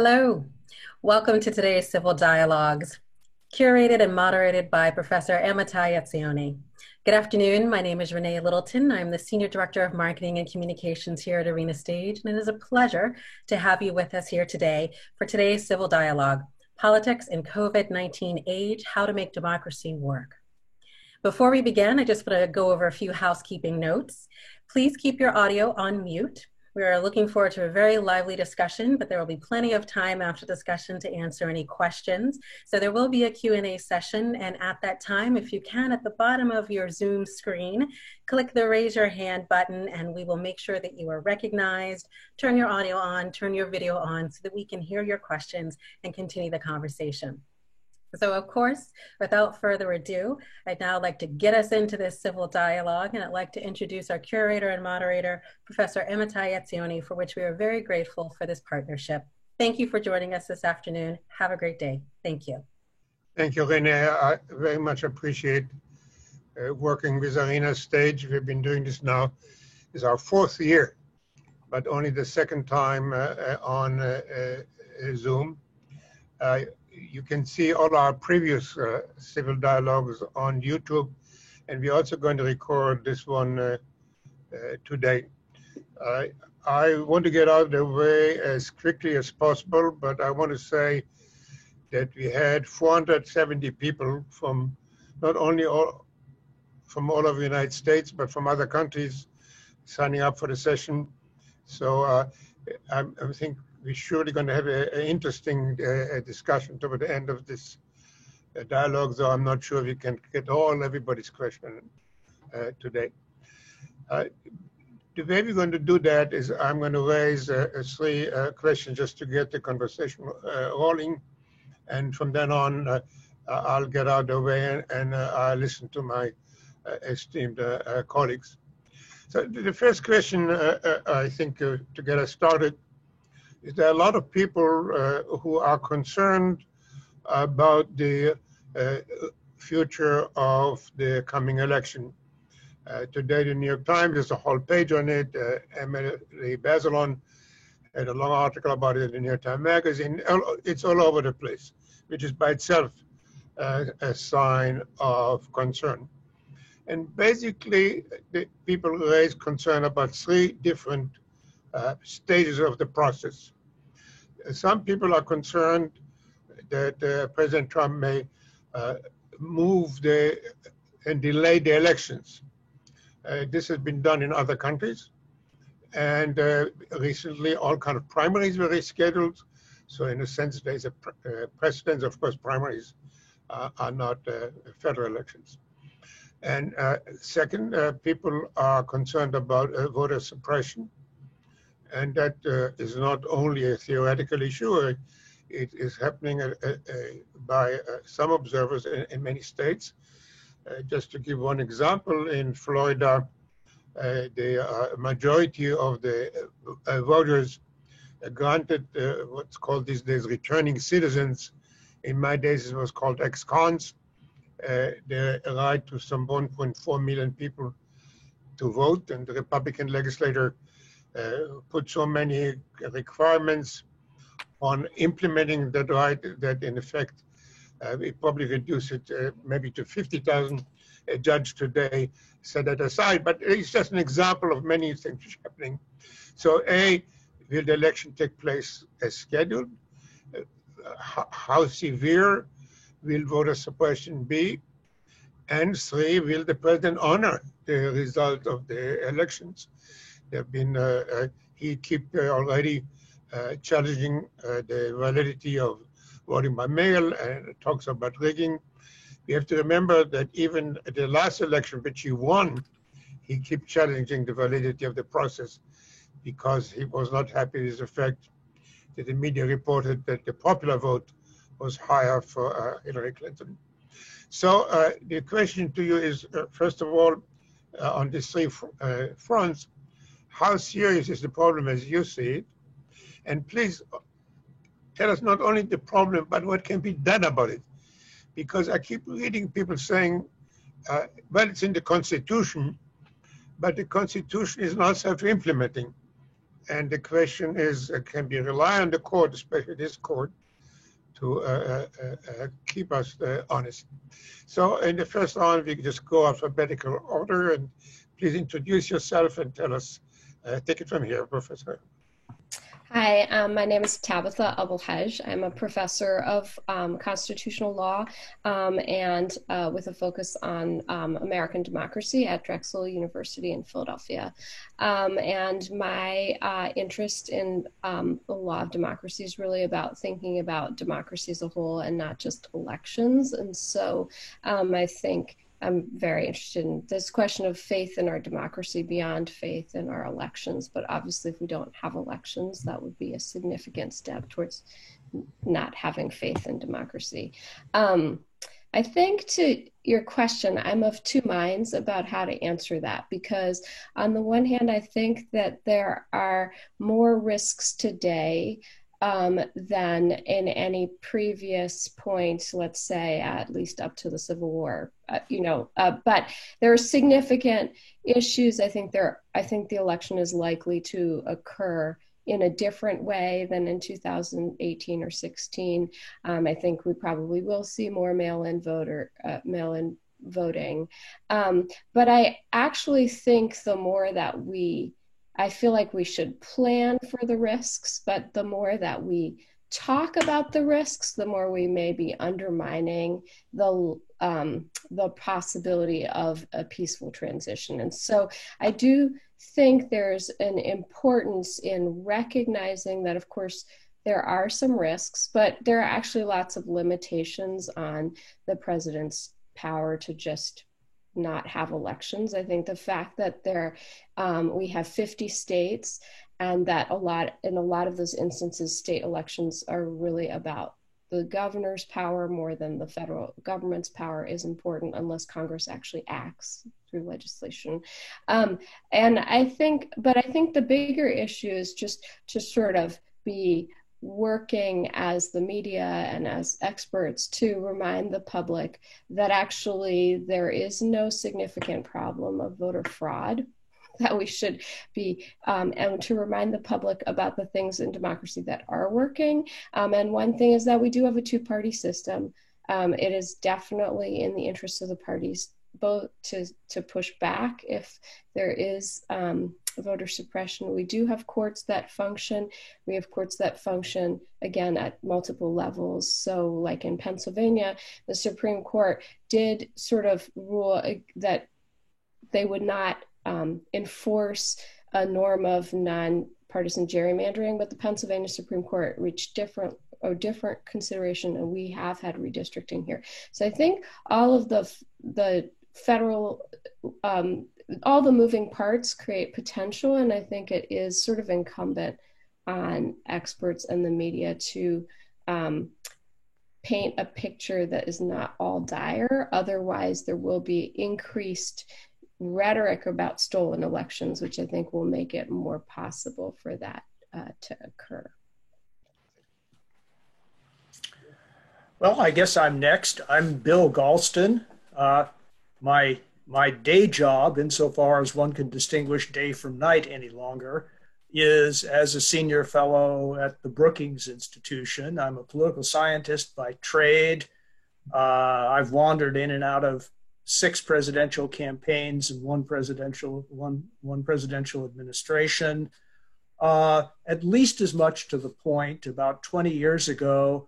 Hello. Welcome to today's Civil Dialogues, curated and moderated by Professor Amitai Etzioni. Good afternoon. My name is Renee Littleton. I'm the Senior Director of Marketing and Communications here at Arena Stage, and it is a pleasure to have you with us here today for today's Civil Dialogue, Politics in COVID-19 Age, How to Make Democracy Work. Before we begin, I just want to go over a few housekeeping notes. Please keep your audio on mute. We are looking forward to a very lively discussion, but there will be plenty of time after discussion to answer any questions. So there will be a Q&A session, and at that time, if you can, at the bottom of your Zoom screen, click the raise your hand button, and we will make sure that you are recognized. Turn your audio on, turn your video on, so that we can hear your questions and continue the conversation. So of course, without further ado, I'd now like to get us into this civil dialogue, and I'd like to introduce our curator and moderator, Professor Amitai Etzioni, for which we are very grateful for this partnership. Thank you for joining us this afternoon. Have a great day. Thank you. Thank you, Renee. I very much appreciate working with Arena Stage. We've been doing this now. It's our fourth year, but only the second time on Zoom. You can see all our previous civil dialogues on YouTube, and we're also going to record this one today. I want to get out of the way as quickly as possible, but I want to say that we had 470 people from not only from all over the United States, but from other countries signing up for the session. So I think we're surely going to have an interesting discussion toward the end of this dialogue, though I'm not sure we can get everybody's question today. The way we're going to do that is I'm going to raise three questions just to get the conversation rolling, and from then on I'll get out of the way and I'll listen to my esteemed colleagues. So the first question, I think, to get us started, is there are a lot of people who are concerned about the future of the coming election. Today, the New York Times, there's a whole page on it. Emily Bazelon had a long article about it in the New York Times Magazine. It's all over the place, which is by itself a sign of concern. And basically, the people raise concern about three different stages of the process. Some people are concerned that President Trump may move and delay the elections. This has been done in other countries, and recently all kind of primaries were rescheduled. So in a sense, there's a precedent. Of course, primaries are not federal elections. And second, people are concerned about voter suppression. And that is not only a theoretical issue, it is happening by some observers in many states. Just to give one example, in Florida, the majority of the voters granted what's called these days returning citizens. In my days, it was called ex-cons. The right to some 1.4 million people to vote, and the Republican legislator put so many requirements on implementing that right that in effect we probably reduce it maybe to 50,000. A judge today set that aside, but it's just an example of many things happening. So A, will the election take place as scheduled? How severe will voter suppression be? And three, will the president honor the result of the elections? There have been, he kept already challenging the validity of voting by mail and talks about rigging. We have to remember that even at the last election, which he won, he kept challenging the validity of the process because he was not happy with the fact that the media reported that the popular vote was higher for Hillary Clinton. So the question to you is, first of all, on these three fronts, how serious is the problem as you see it? And please tell us not only the problem, but what can be done about it. Because I keep reading people saying, well, it's in the Constitution, but the Constitution is not self-implementing. And the question is, can we rely on the court, especially this court, to keep us honest? So in the first round, we just go alphabetical order, and please introduce yourself and tell us, take it from here, Professor. Hi, my name is Tabitha Abulhaj. I'm a professor of constitutional law and with a focus on American democracy at Drexel University in Philadelphia. And my interest in the law of democracy is really about thinking about democracy as a whole and not just elections. And so I think I'm very interested in this question of faith in our democracy beyond faith in our elections. But obviously, if we don't have elections, that would be a significant step towards not having faith in democracy. I think to your question, I'm of two minds about how to answer that, because on the one hand, I think that there are more risks today than in any previous point, let's say, at least up to the Civil War, but there are significant issues. I think the election is likely to occur in a different way than in 2018 or 16. I think we probably will see more mail-in voting. But I actually think the more that I feel like we should plan for the risks, but the more that we talk about the risks, the more we may be undermining the possibility of a peaceful transition. And so I do think there's an importance in recognizing that, of course, there are some risks, but there are actually lots of limitations on the president's power to just not have elections. I think the fact that we have 50 states, and that in a lot of those instances, state elections are really about the governor's power more than the federal government's power, is important unless Congress actually acts through legislation. And I think the bigger issue is just to sort of be working as the media and as experts to remind the public that actually there is no significant problem of voter fraud, that we should be, and to remind the public about the things in democracy that are working. And one thing is that we do have a two-party system. It is definitely in the interest of the parties both to push back if there is voter suppression. We do have courts that function. We have courts that function, again, at multiple levels. So like in Pennsylvania, the Supreme Court did sort of rule that they would not enforce a norm of non-partisan gerrymandering, but the Pennsylvania Supreme Court reached different consideration, and we have had redistricting here. So I think all of the federal, all the moving parts create potential, and I think it is sort of incumbent on experts and the media to paint a picture that is not all dire. Otherwise, there will be increased rhetoric about stolen elections, which I think will make it more possible for that to occur. Well, I guess I'm next. I'm Bill Galston. My day job, insofar as one can distinguish day from night any longer, is as a senior fellow at the Brookings Institution. I'm a political scientist by trade. I've wandered in and out of 6 presidential campaigns and one presidential administration. At least as much to the point, about 20 years ago,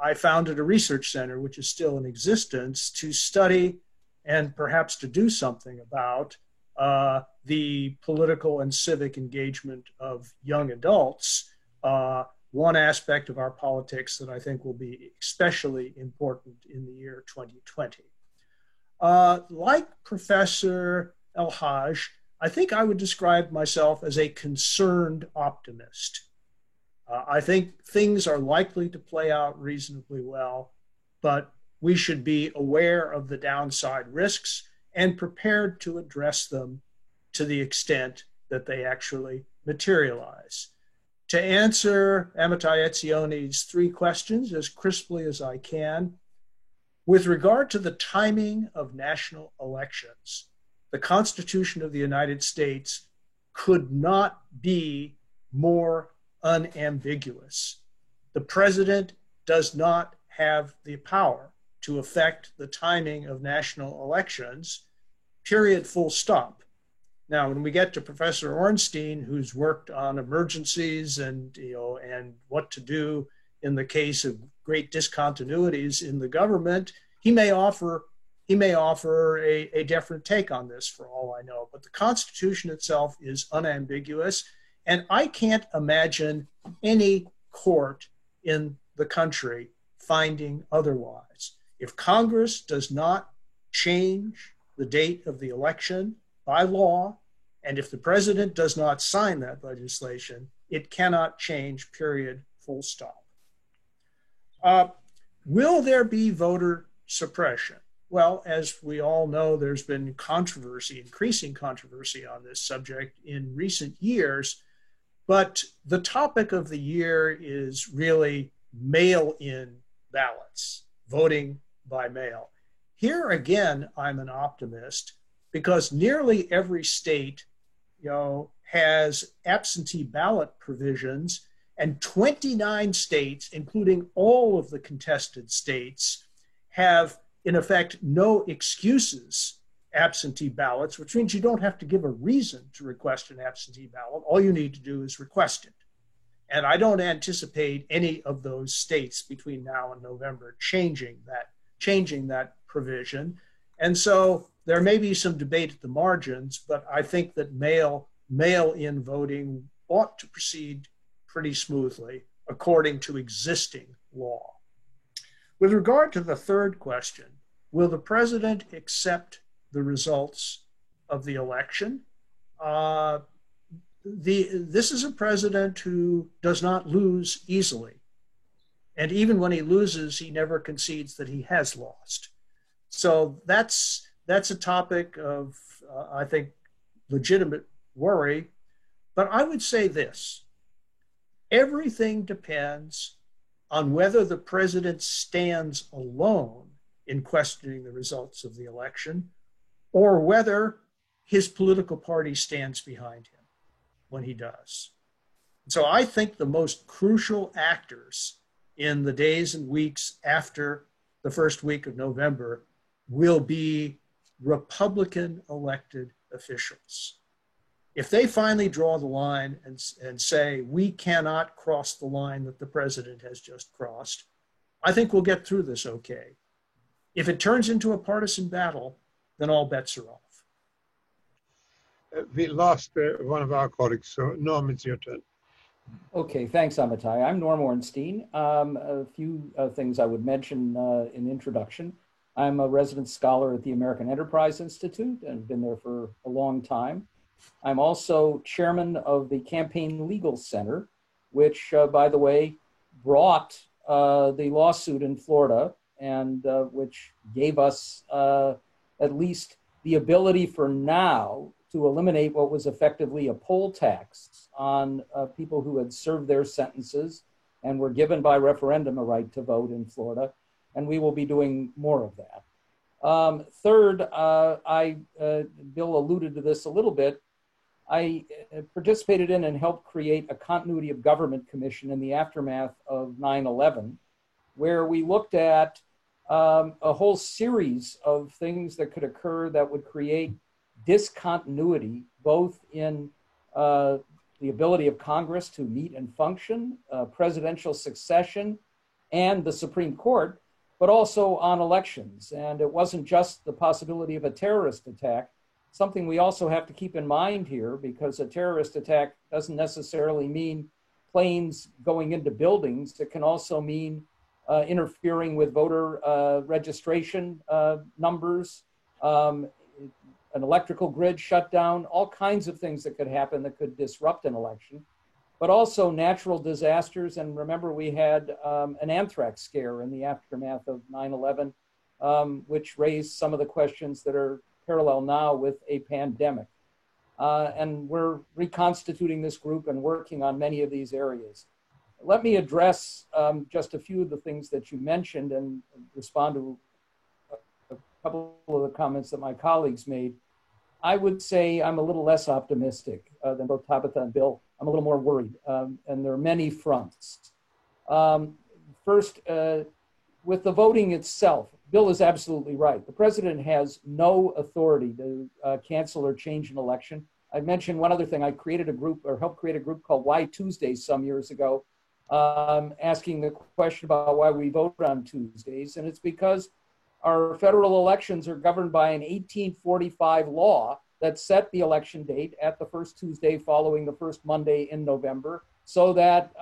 I founded a research center, which is still in existence, to study and perhaps to do something about the political and civic engagement of young adults, one aspect of our politics that I think will be especially important in the year 2020. Like Professor El-Haj, I think I would describe myself as a concerned optimist. I think things are likely to play out reasonably well, but we should be aware of the downside risks and prepared to address them to the extent that they actually materialize. To answer Amitai Etzioni's 3 questions as crisply as I can, with regard to the timing of national elections, the Constitution of the United States could not be more unambiguous. The president does not have the power to affect the timing of national elections, period, full stop. Now, when we get to Professor Ornstein, who's worked on emergencies and what to do in the case of great discontinuities in the government, he may offer a different take on this, for all I know. But the Constitution itself is unambiguous, and I can't imagine any court in the country finding otherwise. If Congress does not change the date of the election by law, and if the president does not sign that legislation, it cannot change, period, full stop. Will there be voter suppression? Well, as we all know, there's been controversy, increasing controversy on this subject in recent years, but the topic of the year is really mail-in ballots, voting by mail. Here again, I'm an optimist because nearly every state, has absentee ballot provisions, and 29 states, including all of the contested states, have in effect no excuses absentee ballots, which means you don't have to give a reason to request an absentee ballot. All you need to do is request it. And I don't anticipate any of those states between now and November changing that provision. And so there may be some debate at the margins, but I think that mail-in voting ought to proceed pretty smoothly according to existing law. With regard to the third question, will the president accept the results of the election? This is a president who does not lose easily. And even when he loses, he never concedes that he has lost. So that's a topic of, I think, legitimate worry. But I would say this: everything depends on whether the president stands alone in questioning the results of the election, or whether his political party stands behind him when he does. So I think the most crucial actors in the days and weeks after the first week of November will be Republican elected officials. If they finally draw the line and say, we cannot cross the line that the president has just crossed, I think we'll get through this okay. If it turns into a partisan battle, then all bets are off. We lost one of our colleagues, so Norm, it's your turn. Okay, thanks, Amitai. I'm Norm Ornstein. A few things I would mention in the introduction. I'm a resident scholar at the American Enterprise Institute and been there for a long time. I'm also chairman of the Campaign Legal Center, which, by the way, brought the lawsuit in Florida and which gave us at least the ability for now to eliminate what was effectively a poll tax on people who had served their sentences and were given by referendum a right to vote in Florida. And we will be doing more of that. Third, Bill alluded to this a little bit. I participated in and helped create a continuity of government commission in the aftermath of 9/11, where we looked at a whole series of things that could occur that would create discontinuity, both in the ability of Congress to meet and function, presidential succession, and the Supreme Court, but also on elections. And it wasn't just the possibility of a terrorist attack, something we also have to keep in mind here, because a terrorist attack doesn't necessarily mean planes going into buildings. It can also mean interfering with voter registration numbers, an electrical grid shutdown, all kinds of things that could happen that could disrupt an election, but also natural disasters. And remember, we had an anthrax scare in the aftermath of 9/11, which raised some of the questions that are parallel now with a pandemic. And we're reconstituting this group and working on many of these areas. Let me address just a few of the things that you mentioned and respond to a couple of the comments that my colleagues made. I would say I'm a little less optimistic than both Tabitha and Bill. I'm a little more worried, and there are many fronts. First, with the voting itself, Bill is absolutely right. The president has no authority to cancel or change an election. I mentioned one other thing. I created a group, or helped create a group called Why Tuesdays some years ago, asking the question about why we vote on Tuesdays. And it's because our federal elections are governed by an 1845 law that set the election date at the first Tuesday following the first Monday in November, so that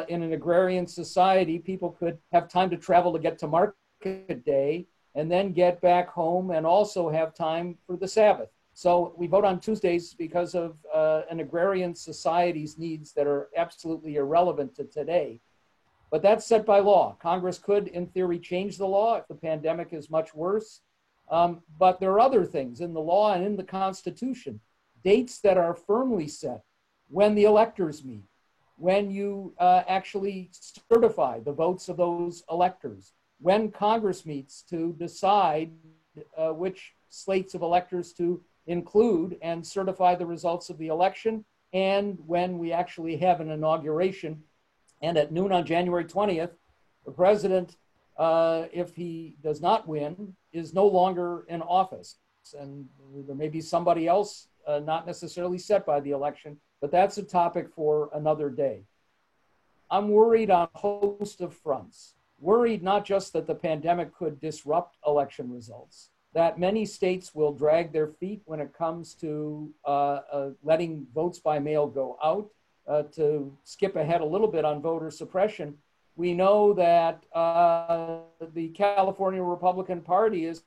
in an agrarian society, people could have time to travel to get to market day and then get back home and also have time for the Sabbath. So we vote on Tuesdays because of an agrarian society's needs that are absolutely irrelevant to today. But that's set by law. Congress could, in theory, change the law if the pandemic is much worse. But there are other things in the law and in the Constitution, dates that are firmly set: when the electors meet, when you actually certify the votes of those electors, when Congress meets to decide which slates of electors to include and certify the results of the election, and when we actually have an inauguration. And at noon on January 20th, the president, if he does not win, is no longer in office. And there may be somebody else, not necessarily set by the election, but that's a topic for another day. I'm worried on a host of fronts. Worried not just that the pandemic could disrupt election results, that many states will drag their feet when it comes to letting votes by mail go out. To skip ahead a little bit on voter suppression, we know that the California Republican Party has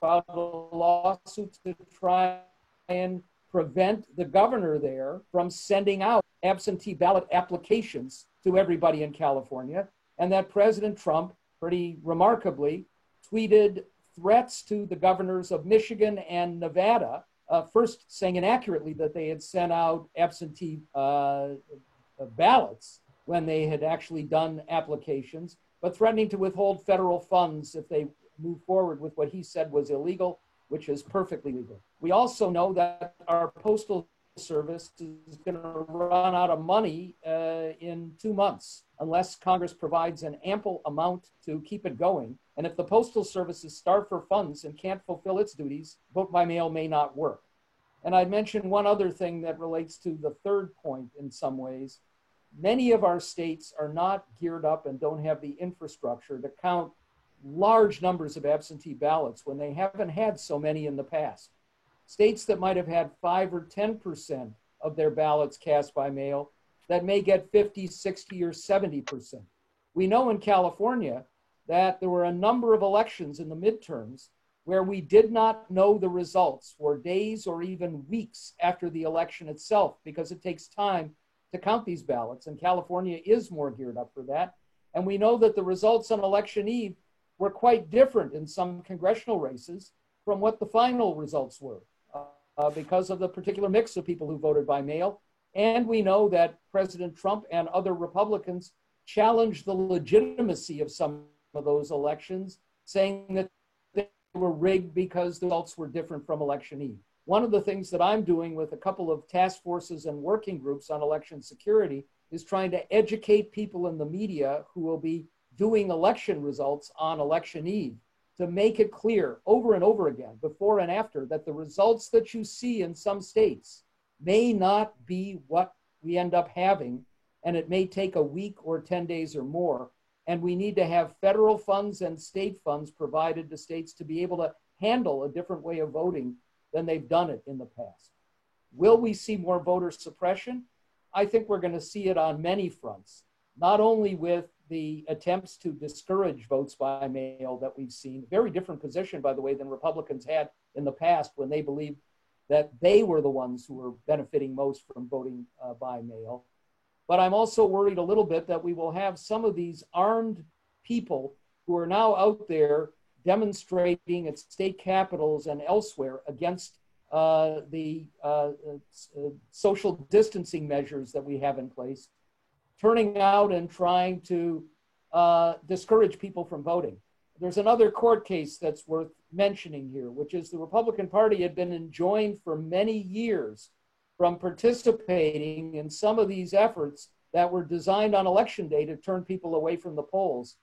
filed a lawsuit to try and prevent the governor there from sending out absentee ballot applications to everybody in California, and that President Trump, pretty remarkably, tweeted threats to the governors of Michigan and Nevada, first saying inaccurately that they had sent out absentee ballots when they had actually done applications, but threatening to withhold federal funds if they move forward with what he said was illegal, which is perfectly legal. We also know that our postal service is going to run out of money in 2 months unless Congress provides an ample amount to keep it going. And if the postal service is starved for funds and can't fulfill its duties, vote by mail may not work. And I'd mention one other thing that relates to the third point in some ways. Many of our states are not geared up and don't have the infrastructure to count large numbers of absentee ballots when they haven't had so many in the past. States that might have had 5 or 10% of their ballots cast by mail that may get 50, 60, or 70%. We know in California that there were a number of elections in the midterms where we did not know the results for days or even weeks after the election itself, because it takes time to count these ballots, and California is more geared up for that. And we know that the results on election eve were quite different in some congressional races from what the final results were because of the particular mix of people who voted by mail. And we know that President Trump and other Republicans challenged the legitimacy of some of those elections, saying that they were rigged because the results were different from election eve. One of the things that I'm doing with a couple of task forces and working groups on election security is trying to educate people in the media who will be doing election results on election eve, to make it clear over and over again, before and after, that the results that you see in some states may not be what we end up having, and it may take a week or 10 days or more. And we need to have federal funds and state funds provided to states to be able to handle a different way of voting than they've done it in the past. Will we see more voter suppression? I think we're going to see it on many fronts, not only with the attempts to discourage votes by mail that we've seen, very different position, by the way, than Republicans had in the past when they believed that they were the ones who were benefiting most from voting by mail. But I'm also worried a little bit that we will have some of these armed people who are now out there demonstrating at state capitals and elsewhere against the social distancing measures that we have in place, turning out and trying to discourage people from voting. there's another court case that's worth mentioning here, which is the Republican Party had been enjoined for many years from participating in some of these efforts that were designed on election day to turn people away from the polls.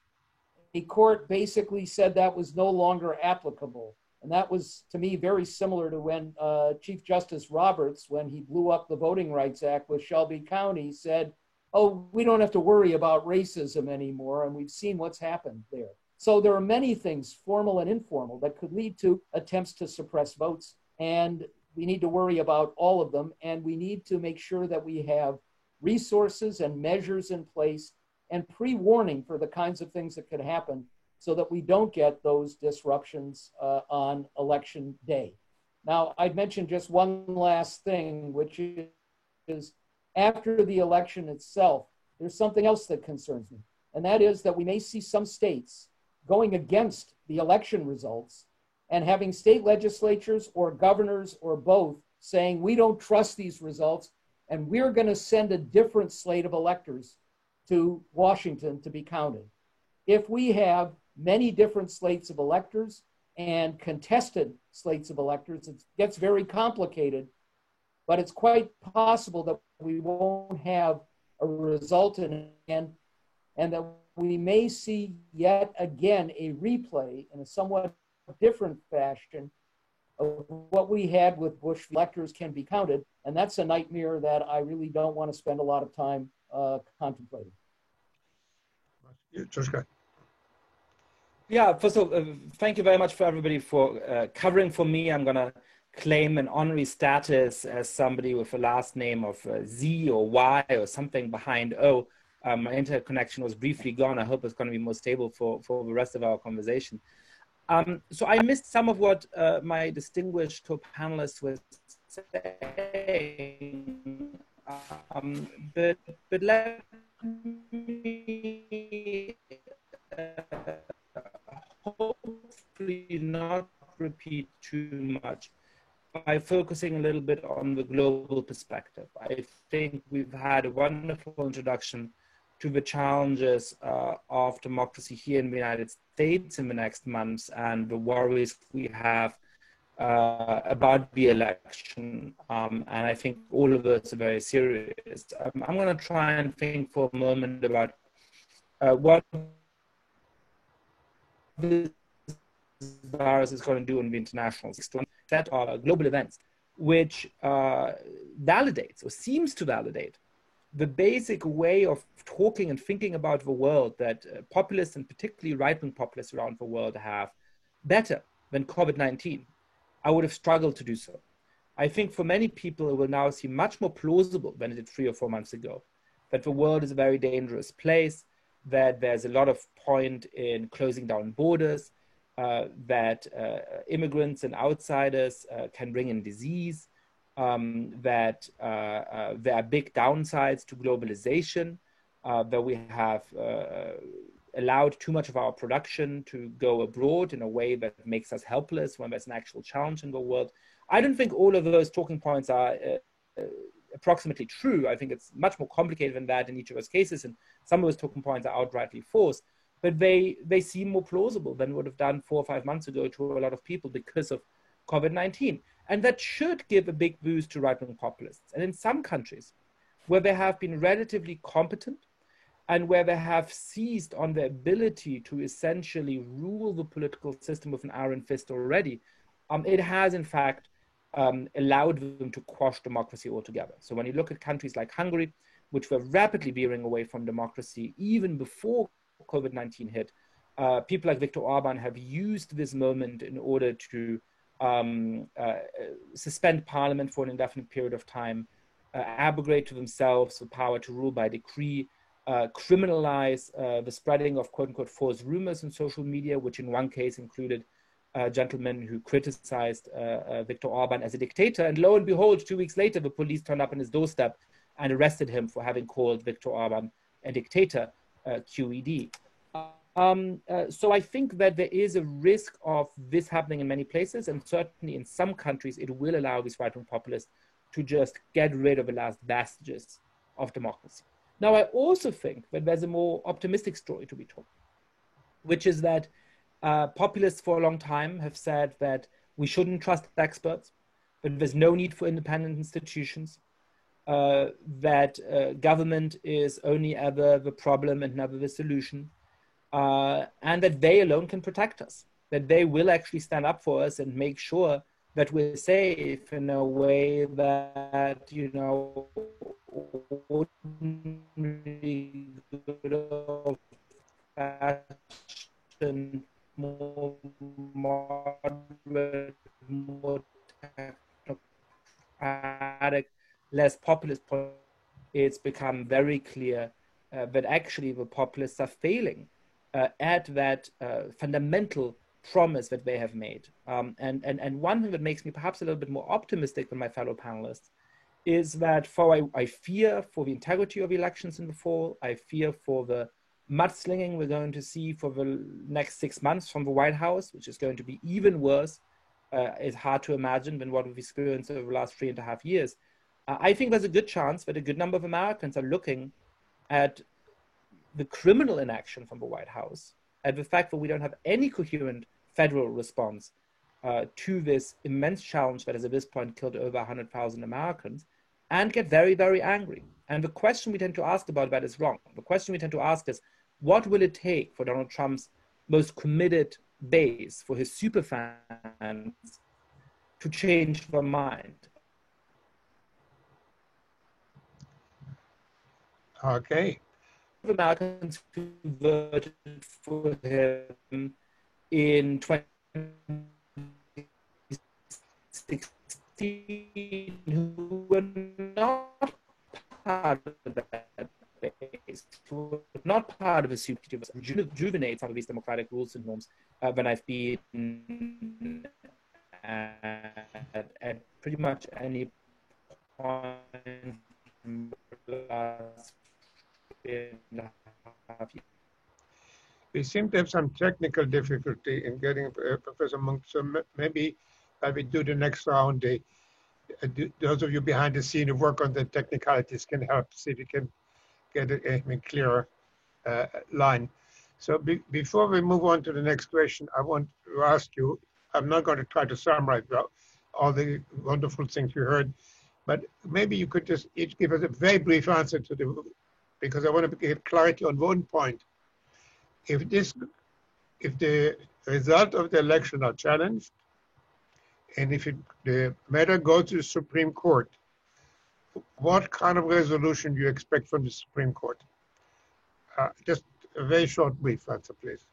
The court basically said that was no longer applicable. And that was, to me, very similar to when Chief Justice Roberts, when he blew up the Voting Rights Act with Shelby County, said, oh, we don't have to worry about racism anymore, and we've seen what's happened there. So there are many things, formal and informal, that could lead to attempts to suppress votes, and we need to worry about all of them, and we need to make sure that we have resources and measures in place and pre-warning for the kinds of things that could happen so that we don't get those disruptions on election day. Now, I'd mention just one last thing, which is after the election itself, there's something else that concerns me, and that is that we may see some states going against the election results and having state legislatures or governors or both saying, we don't trust these results, and we're going to send a different slate of electors to Washington to be counted. If we have many different slates of electors and contested slates of electors, it gets very complicated, but it's quite possible that we won't have a result in the end, and that we may see yet again a replay in a somewhat different fashion of what we had with Bush. Electors can be counted, and that's a nightmare that I really don't want to spend a lot of time contemplating. Yeah, first of all, thank you very much for everybody for covering for me. I'm going to claim an honorary status as somebody with a last name of Z or Y or something behind O. My internet connection was briefly gone. I hope it's going to be more stable for the rest of our conversation. So I missed some of what my distinguished co-panelists were saying, but let me hopefully not repeat too much by focusing a little bit on the global perspective. I think we've had a wonderful introduction to the challenges of democracy here in the United States in the next months and the worries we have about the election. And I think all of those are very serious. I'm going to try and think for a moment about what this virus is going to do in the international system. That are global events, which validates or seems to validate the basic way of talking and thinking about the world that populists and particularly right-wing populists around the world have better than COVID-19. I would have struggled to do so. I think for many people, it will now seem much more plausible than it did 3 or 4 months ago, that the world is a very dangerous place, that there's a lot of point in closing down borders, that immigrants and outsiders can bring in disease, that there are big downsides to globalization, that we have allowed too much of our production to go abroad in a way that makes us helpless when there's an actual challenge in the world. I don't think all of those talking points are approximately true. I think it's much more complicated than that in each of those cases, and some of those talking points are outrightly false. But they seem more plausible than would have done 4 or 5 months ago to a lot of people because of COVID-19. And that should give a big boost to right-wing populists. And in some countries where they have been relatively competent and where they have seized on the ability to essentially rule the political system with an iron fist already, it has in fact allowed them to quash democracy altogether. So when you look at countries like Hungary, which were rapidly veering away from democracy even before COVID-19 hit, people like Viktor Orban have used this moment in order to suspend parliament for an indefinite period of time, abrogate to themselves the power to rule by decree, criminalize the spreading of quote-unquote false rumors in social media, which in one case included a gentleman who criticized Viktor Orban as a dictator. And lo and behold, 2 weeks later, the police turned up on his doorstep and arrested him for having called Viktor Orban a dictator. QED. So I think that there is a risk of this happening in many places, and certainly in some countries, it will allow these right-wing populists to just get rid of the last vestiges of democracy. Now, I also think that there's a more optimistic story to be told, which is that Populists for a long time have said that we shouldn't trust experts, but there's no need for independent institutions, that government is only ever the problem and never the solution, and that they alone can protect us, that they will actually stand up for us and make sure that we're safe in a way that, you know, ordinary good old-fashioned, more moderate, more technocratic, less populist, it's become very clear that actually the populists are failing at that fundamental promise that they have made. And one thing that makes me perhaps a little bit more optimistic than my fellow panelists is that I fear for the integrity of elections in the fall. I fear for the mudslinging we're going to see for the next 6 months from the White House, which is going to be even worse. It's hard to imagine than what we've experienced over the last 3.5 years. I think there's a good chance that a good number of Americans are looking at the criminal inaction from the White House, at the fact that we don't have any coherent federal response to this immense challenge that has at this point killed over 100,000 Americans, and get very, very angry. And the question we tend to ask about that is wrong. The question we tend to ask is, what will it take for Donald Trump's most committed base, for his super fans, to change their mind? Okay. Americans who voted for him in 2016 who were not part of that base, who were not part of a super rejuvenate some of these democratic rules and norms when I've been at pretty much any point in the last. We seem to have some technical difficulty in getting Professor Munk, so maybe I will do the next round. Those of you behind the scene who work on the technicalities can help see if we can get a clearer line. So before we move on to the next question, I want to ask you, I'm not going to try to summarize all the wonderful things you heard, but maybe you could just each give us a very brief answer to because I want to get clarity on one point. If the result of the election are challenged, and if the matter goes to the Supreme Court, what kind of resolution do you expect from the Supreme Court? Just a very short, brief answer, please.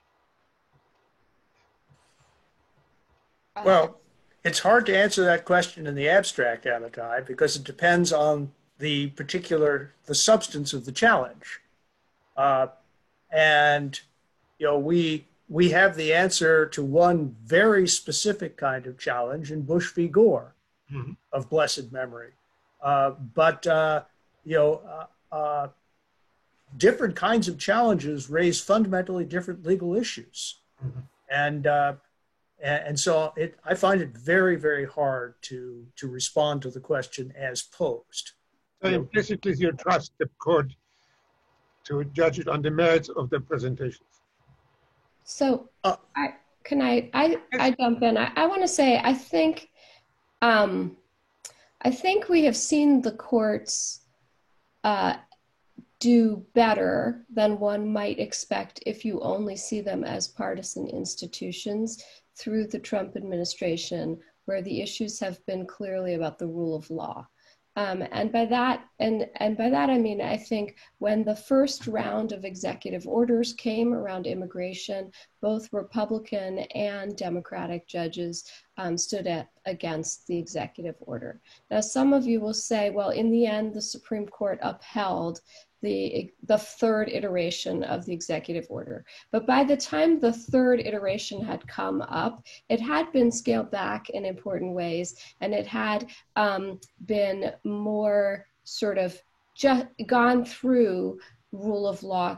Well, it's hard to answer that question in the abstract, Amitai, because it depends on the substance of the challenge. And, you know, we have the answer to one very specific kind of challenge in Bush v. Gore of blessed memory. Different kinds of challenges raise fundamentally different legal issues. And so I find it very, very hard to respond to the question as posed. So implicitly, you trust the court to judge it on the merits of the presentations. So I jump in? I want to say I think we have seen the courts do better than one might expect if you only see them as partisan institutions through the Trump administration, where the issues have been clearly about the rule of law. And by that I mean, I think when the first round of executive orders came around immigration, both Republican and Democratic judges stood against the executive order. Now, some of you will say, well, in the end, the Supreme Court upheld the third iteration of the executive order. But by the time the third iteration had come up, it had been scaled back in important ways, and it had been more sort of just gone through rule of law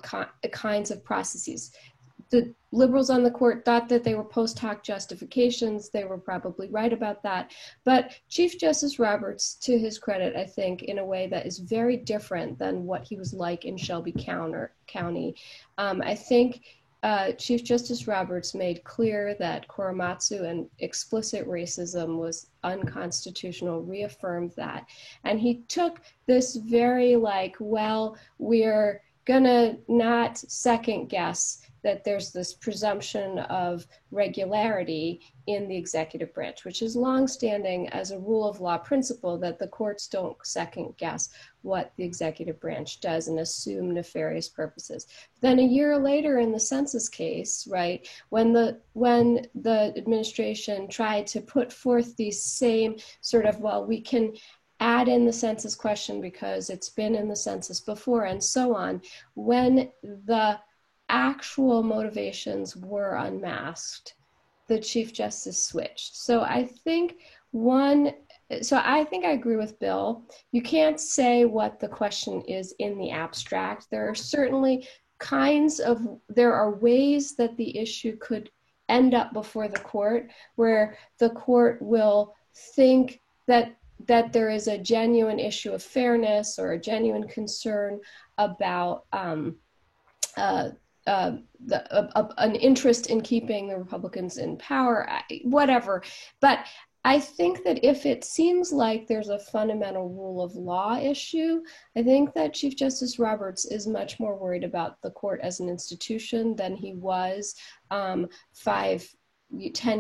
kinds of processes. The liberals on the court thought that they were post hoc justifications. They were probably right about that. But Chief Justice Roberts, to his credit, I think, in a way that is very different than what he was like in Shelby County, I think Chief Justice Roberts made clear that Korematsu and explicit racism was unconstitutional, reaffirmed that. And he took this very like, well, we're gonna not second guess that there's this presumption of regularity in the executive branch, which is longstanding as a rule of law principle that the courts don't second guess what the executive branch does and assume nefarious purposes. Then a year later in the census case, right, when the administration tried to put forth these same sort of, well, we can add in the census question because it's been in the census before and so on, when the actual motivations were unmasked, the Chief Justice switched. So I think I agree with Bill. You can't say what the question is in the abstract. There are certainly there are ways that the issue could end up before the court where the court will think that there is a genuine issue of fairness or a genuine concern about an interest in keeping the Republicans in power, whatever. But I think that if it seems like there's a fundamental rule of law issue, I think that Chief Justice Roberts is much more worried about the court as an institution than he was 10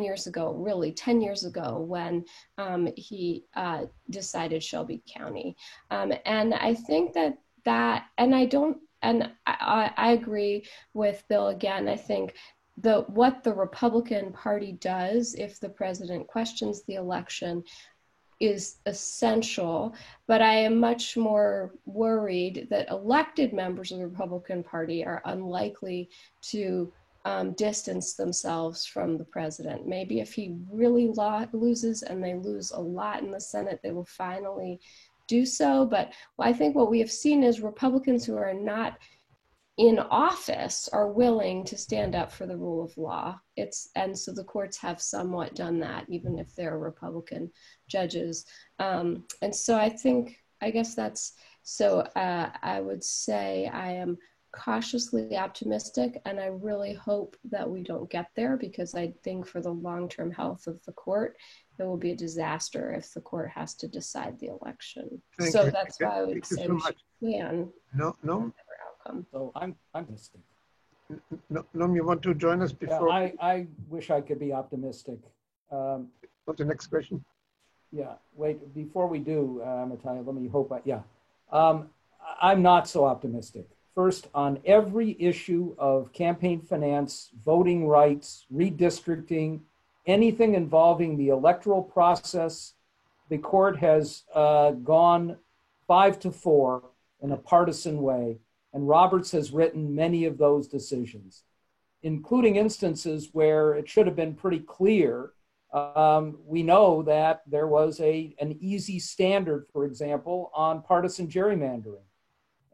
years ago, really 10 years ago when he decided Shelby County. And I think I agree with Bill again. I think what the Republican Party does if the president questions the election is essential, but I am much more worried that elected members of the Republican Party are unlikely to distance themselves from the president. Maybe if he really loses, and they lose a lot in the Senate, they will finally do so. But I think what we have seen is Republicans who are not in office are willing to stand up for the rule of law. And so the courts have somewhat done that, even if they're Republican judges. And so I would say I am cautiously optimistic, and I really hope that we don't get there, because I think for the long-term health of the court, it will be a disaster if the court has to decide the election. That's why I would say we should plan. No. Outcome. So I'm optimistic. Noam, you want to join us before? Yeah, I wish I could be optimistic. What's the next question? Yeah, wait, before we do, Amitai, let me hope, I'm not so optimistic. First, on every issue of campaign finance, voting rights, redistricting, anything involving the electoral process, the court has gone 5-4 in a partisan way, and Roberts has written many of those decisions, including instances where it should have been pretty clear. We know that there was an easy standard, for example, on partisan gerrymandering.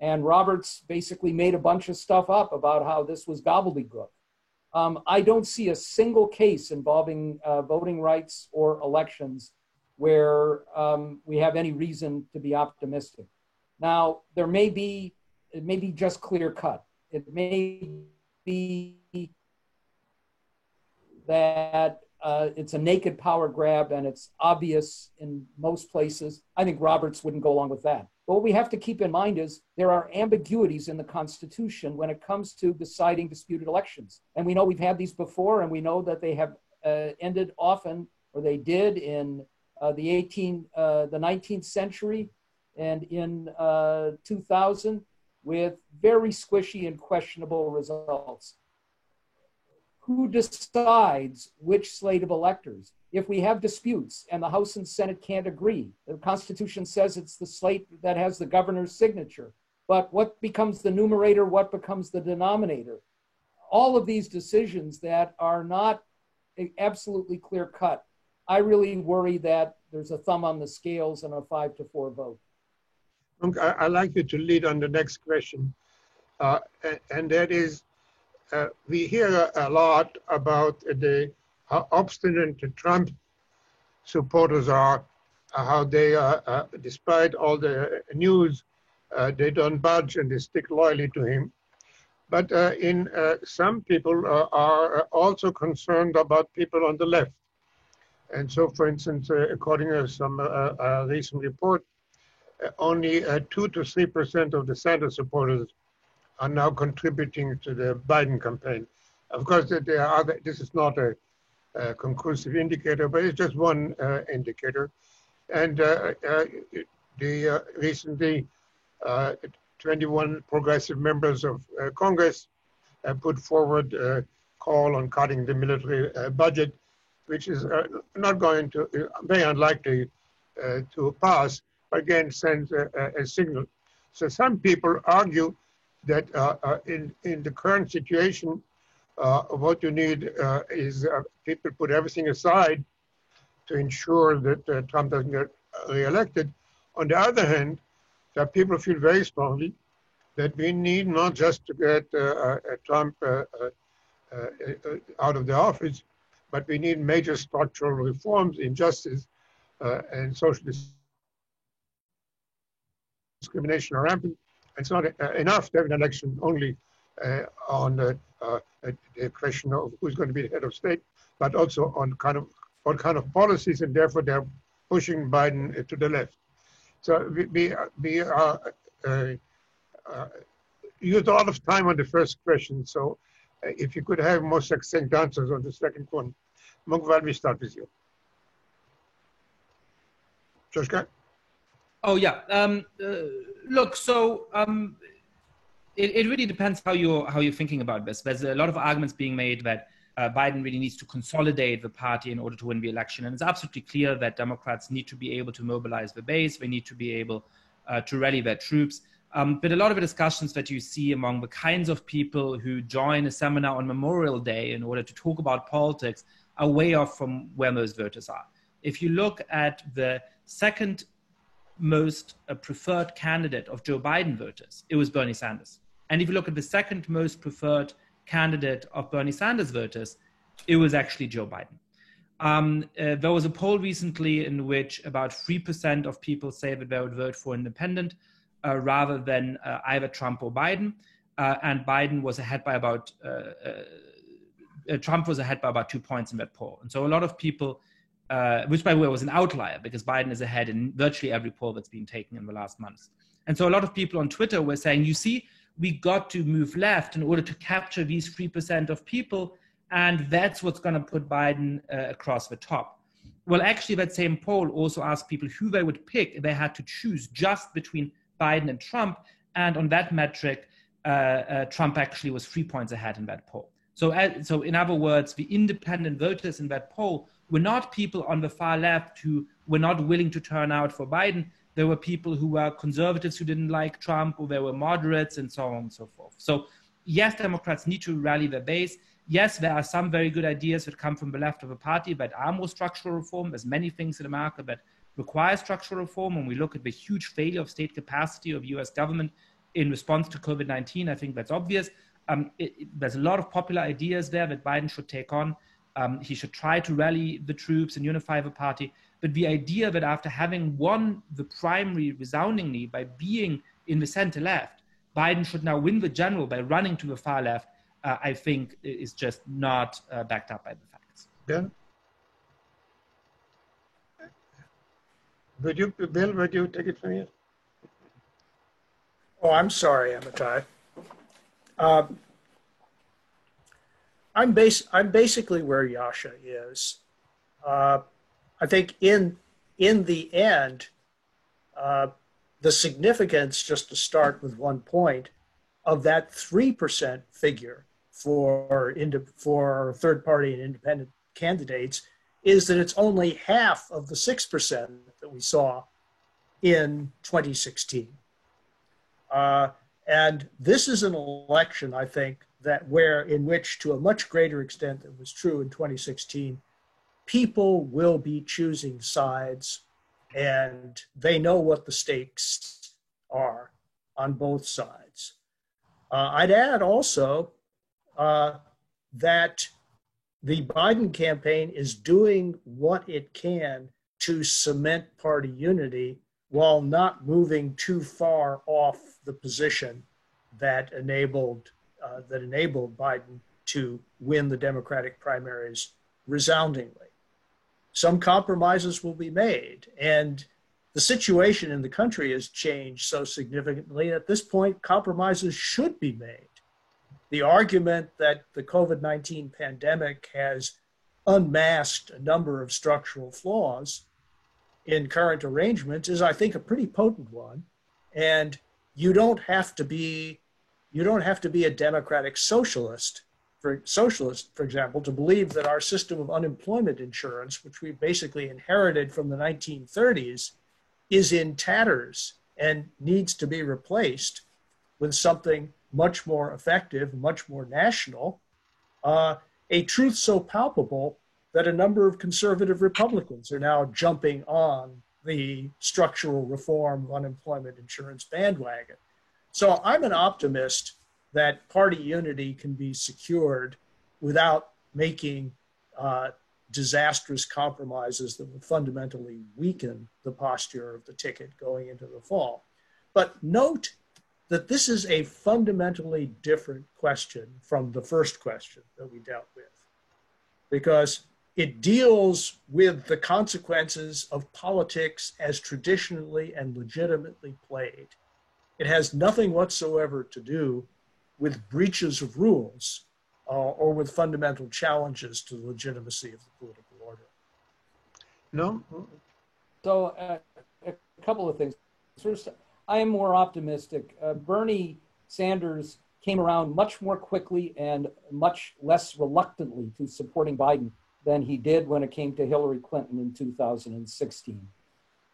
And Roberts basically made a bunch of stuff up about how this was gobbledygook. I don't see a single case involving voting rights or elections where we have any reason to be optimistic. Now, it may be just clear cut. It may be that it's a naked power grab and it's obvious in most places. I think Roberts wouldn't go along with that. But what we have to keep in mind is there are ambiguities in the Constitution when it comes to deciding disputed elections. And we know we've had these before, and we know that they have ended often, or they did in the 19th century and in 2000 with very squishy and questionable results. Who decides which slate of electors? If we have disputes and the House and Senate can't agree, the Constitution says it's the slate that has the governor's signature. But what becomes the numerator? What becomes the denominator? All of these decisions that are not absolutely clear cut, I really worry that there's a thumb on the scales and a 5-4 vote. I'd like you to lead on the next question. And that is, we hear a lot about how obstinate the Trump supporters are, how they are, despite all the news, they don't budge and they stick loyally to him. But some people are also concerned about people on the left. And so, for instance, according to some recent report, only 2 to 3% of the Sanders supporters are now contributing to the Biden campaign. Of course, there are this is not a conclusive indicator, but it's just one indicator. And recently, 21 progressive members of Congress put forward a call on cutting the military budget, which is not going to, very unlikely to pass, but again sends a signal. So some people argue that in the current situation, what you need is people put everything aside to ensure that Trump doesn't get reelected. On the other hand, that people feel very strongly that we need not just to get Trump out of the office, but we need major structural reforms in justice and social discrimination are rampant. It's not enough to have an election only on the question of who's going to be the head of state, but also on what kind of policies, and therefore they're pushing Biden to the left. So we used a lot of time on the first question. So if you could have more succinct answers on the second one. Mungval, we start with you. Joshka? Oh, yeah. Look, so it really depends how you're thinking about this. There's a lot of arguments being made that Biden really needs to consolidate the party in order to win the election. And it's absolutely clear that Democrats need to be able to mobilize the base. They need to be able to rally their troops. But a lot of the discussions that you see among the kinds of people who join a seminar on Memorial Day in order to talk about politics are way off from where most voters are. If you look at the second most preferred candidate of Joe Biden voters, it was Bernie Sanders. And if you look at the second most preferred candidate of Bernie Sanders voters, it was actually Joe Biden. There was a poll recently in which about 3% of people say that they would vote for independent rather than either Trump or Biden. And Biden was ahead by about, Trump was ahead by about 2 points in that poll. And so a lot of people, which by the way was an outlier because Biden is ahead in virtually every poll that's been taken in the last months. And so a lot of people on Twitter were saying, you see, we got to move left in order to capture these 3% of people, and that's what's going to put Biden across the top. Well, actually, that same poll also asked people who they would pick if they had to choose just between Biden and Trump, and on that metric, Trump actually was 3 points ahead in that poll. So in other words, the independent voters in that poll were not people on the far left who were not willing to turn out for Biden. There were people who were conservatives who didn't like Trump, or there were moderates and so on and so forth. So yes, Democrats need to rally their base. Yes, there are some very good ideas that come from the left of the party that are more structural reform. There's many things in America that require structural reform. When we look at the huge failure of state capacity of US government in response to COVID-19, I think that's obvious. There's a lot of popular ideas there that Biden should take on. He should try to rally the troops and unify the party. But the idea that after having won the primary resoundingly by being in the center left, Biden should now win the general by running to the far left, I think is just not backed up by the facts. Ben? Bill, would you take it from here? Oh, I'm sorry, Amitai. I'm basically where Yasha is. I think in the end, the significance, just to start with 1 point, of that 3% figure for third-party and independent candidates is that it's only half of the 6% that we saw in 2016. And this is an election, I think, in which, to a much greater extent than was true in 2016, people will be choosing sides, and they know what the stakes are on both sides. I'd add also that the Biden campaign is doing what it can to cement party unity while not moving too far off the position that enabled that enabled Biden to win the Democratic primaries resoundingly. Some compromises will be made, and the situation in the country has changed so significantly at this point, compromises should be made. The argument that the COVID-19 pandemic has unmasked a number of structural flaws in current arrangements is, I think, a pretty potent one. And you don't have to be a democratic socialist, for example, to believe that our system of unemployment insurance, which we basically inherited from the 1930s, is in tatters and needs to be replaced with something much more effective, much more national, a truth so palpable that a number of conservative Republicans are now jumping on the structural reform of unemployment insurance bandwagon. So I'm an optimist that party unity can be secured without making disastrous compromises that would fundamentally weaken the posture of the ticket going into the fall. But note that this is a fundamentally different question from the first question that we dealt with, because it deals with the consequences of politics as traditionally and legitimately played. It has nothing whatsoever to do with breaches of rules or with fundamental challenges to the legitimacy of the political order. No? So a couple of things. First, I am more optimistic. Bernie Sanders came around much more quickly and much less reluctantly to supporting Biden than he did when it came to Hillary Clinton in 2016.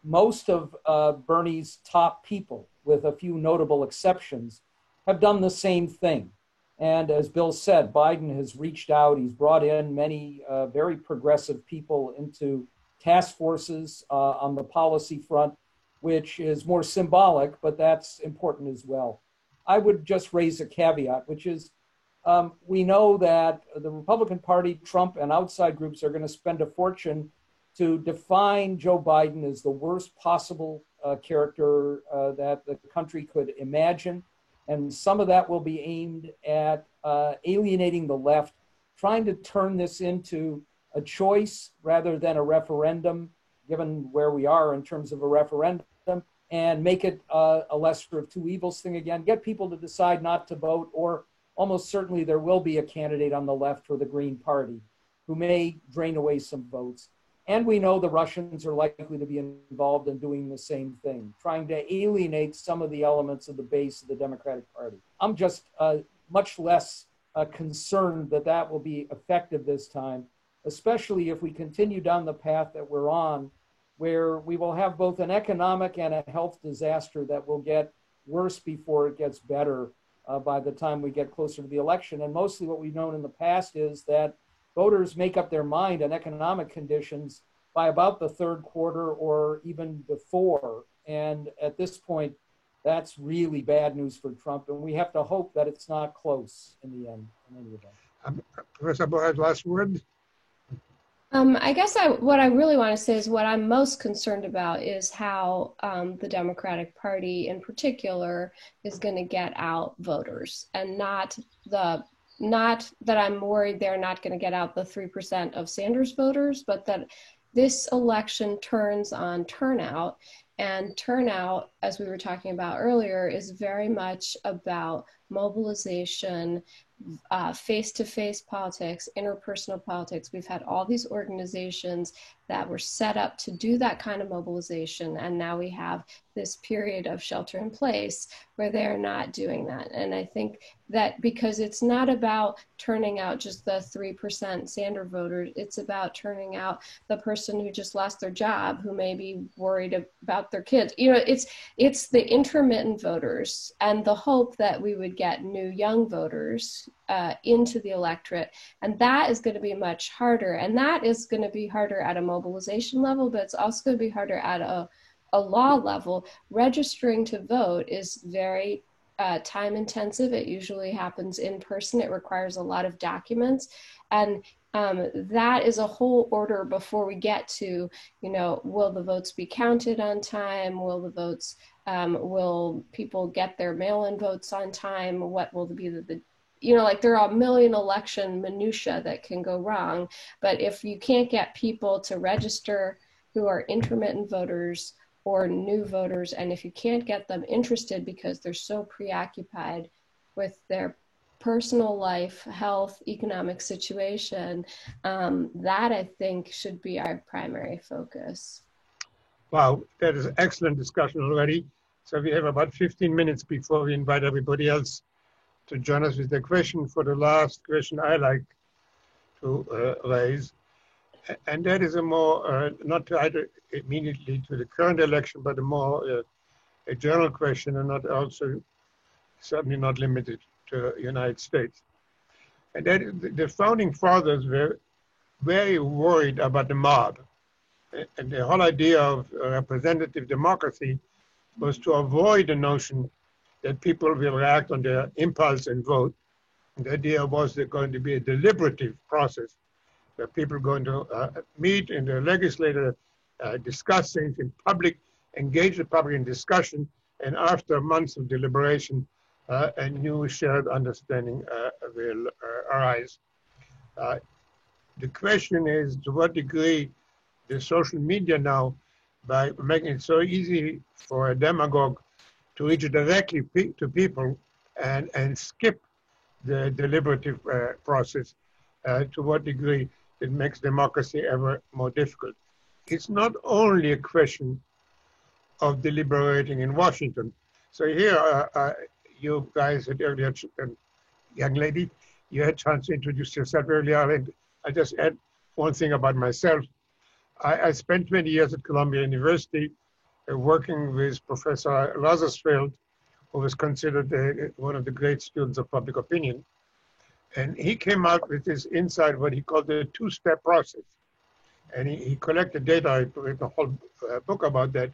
Most of Bernie's top people, with a few notable exceptions, have done the same thing. And as Bill said, Biden has reached out. He's brought in many very progressive people into task forces on the policy front, which is more symbolic, but that's important as well. I would just raise a caveat, which is we know that the Republican Party, Trump, and outside groups are going to spend a fortune to define Joe Biden as the worst possible character that the country could imagine. And some of that will be aimed at alienating the left, trying to turn this into a choice rather than a referendum, given where we are in terms of a referendum, and make it a lesser of two evils thing again, get people to decide not to vote, or almost certainly there will be a candidate on the left for the Green Party who may drain away some votes. And we know the Russians are likely to be involved in doing the same thing, trying to alienate some of the elements of the base of the Democratic Party. I'm just much less concerned that that will be effective this time, especially if we continue down the path that we're on, where we will have both an economic and a health disaster that will get worse before it gets better by the time we get closer to the election. And mostly what we've known in the past is that voters make up their mind on economic conditions by about the third quarter or even before. And at this point, that's really bad news for Trump. And we have to hope that it's not close in the end, in any event. Professor Boyd, last word? I guess what I really want to say is what I'm most concerned about is how the Democratic Party in particular is going to get out voters, and not that I'm worried they're not going to get out the 3% of Sanders voters, but that this election turns on turnout. And turnout, as we were talking about earlier, is very much about mobilization, face-to-face politics, interpersonal politics. We've had all these organizations that were set up to do that kind of mobilization, and now we have this period of shelter in place where they're not doing that. And I think that because it's not about turning out just the 3% Sanders voters, it's about turning out the person who just lost their job, who may be worried about their kids. You know, it's the intermittent voters and the hope that we would get new young voters into the electorate. And that is going to be much harder. And that is going to be harder at a mobilization level, but it's also going to be harder at a law level. Registering to vote is very time intensive. It usually happens in person. It requires a lot of documents. And that is a whole order before we get to, you know, will the votes be counted on time? Will people get their mail-in votes on time? What will be the you know, like there are a million election minutia that can go wrong, but if you can't get people to register who are intermittent voters or new voters, and if you can't get them interested because they're so preoccupied with their personal life, health, economic situation, that I think should be our primary focus. Wow, that is excellent discussion already. So we have about 15 minutes before we invite everybody else to join us with the question. For the last question I like to raise, and that is a more, not tied immediately to the current election, but a more a general question, and not also certainly not limited to the United States. And that is, the founding fathers were very worried about the mob. And the whole idea of representative democracy was to avoid the notion that people will react on their impulse and vote. And the idea was there's going to be a deliberative process where people are going to meet in the legislature, discuss things in public, engage the public in discussion, and after months of deliberation, a new shared understanding will arise. The question is, to what degree the social media now, by making it so easy for a demagogue to reach directly to people and skip the deliberative process, to what degree it makes democracy ever more difficult. It's not only a question of deliberating in Washington. So here, you guys had earlier, young lady, you had a chance to introduce yourself earlier, and I just add one thing about myself. I spent 20 years at Columbia University working with Professor Lazarsfeld, who was considered one of the great students of public opinion. And he came out with this insight, what he called the two-step process. And he collected data, I wrote a whole book about that,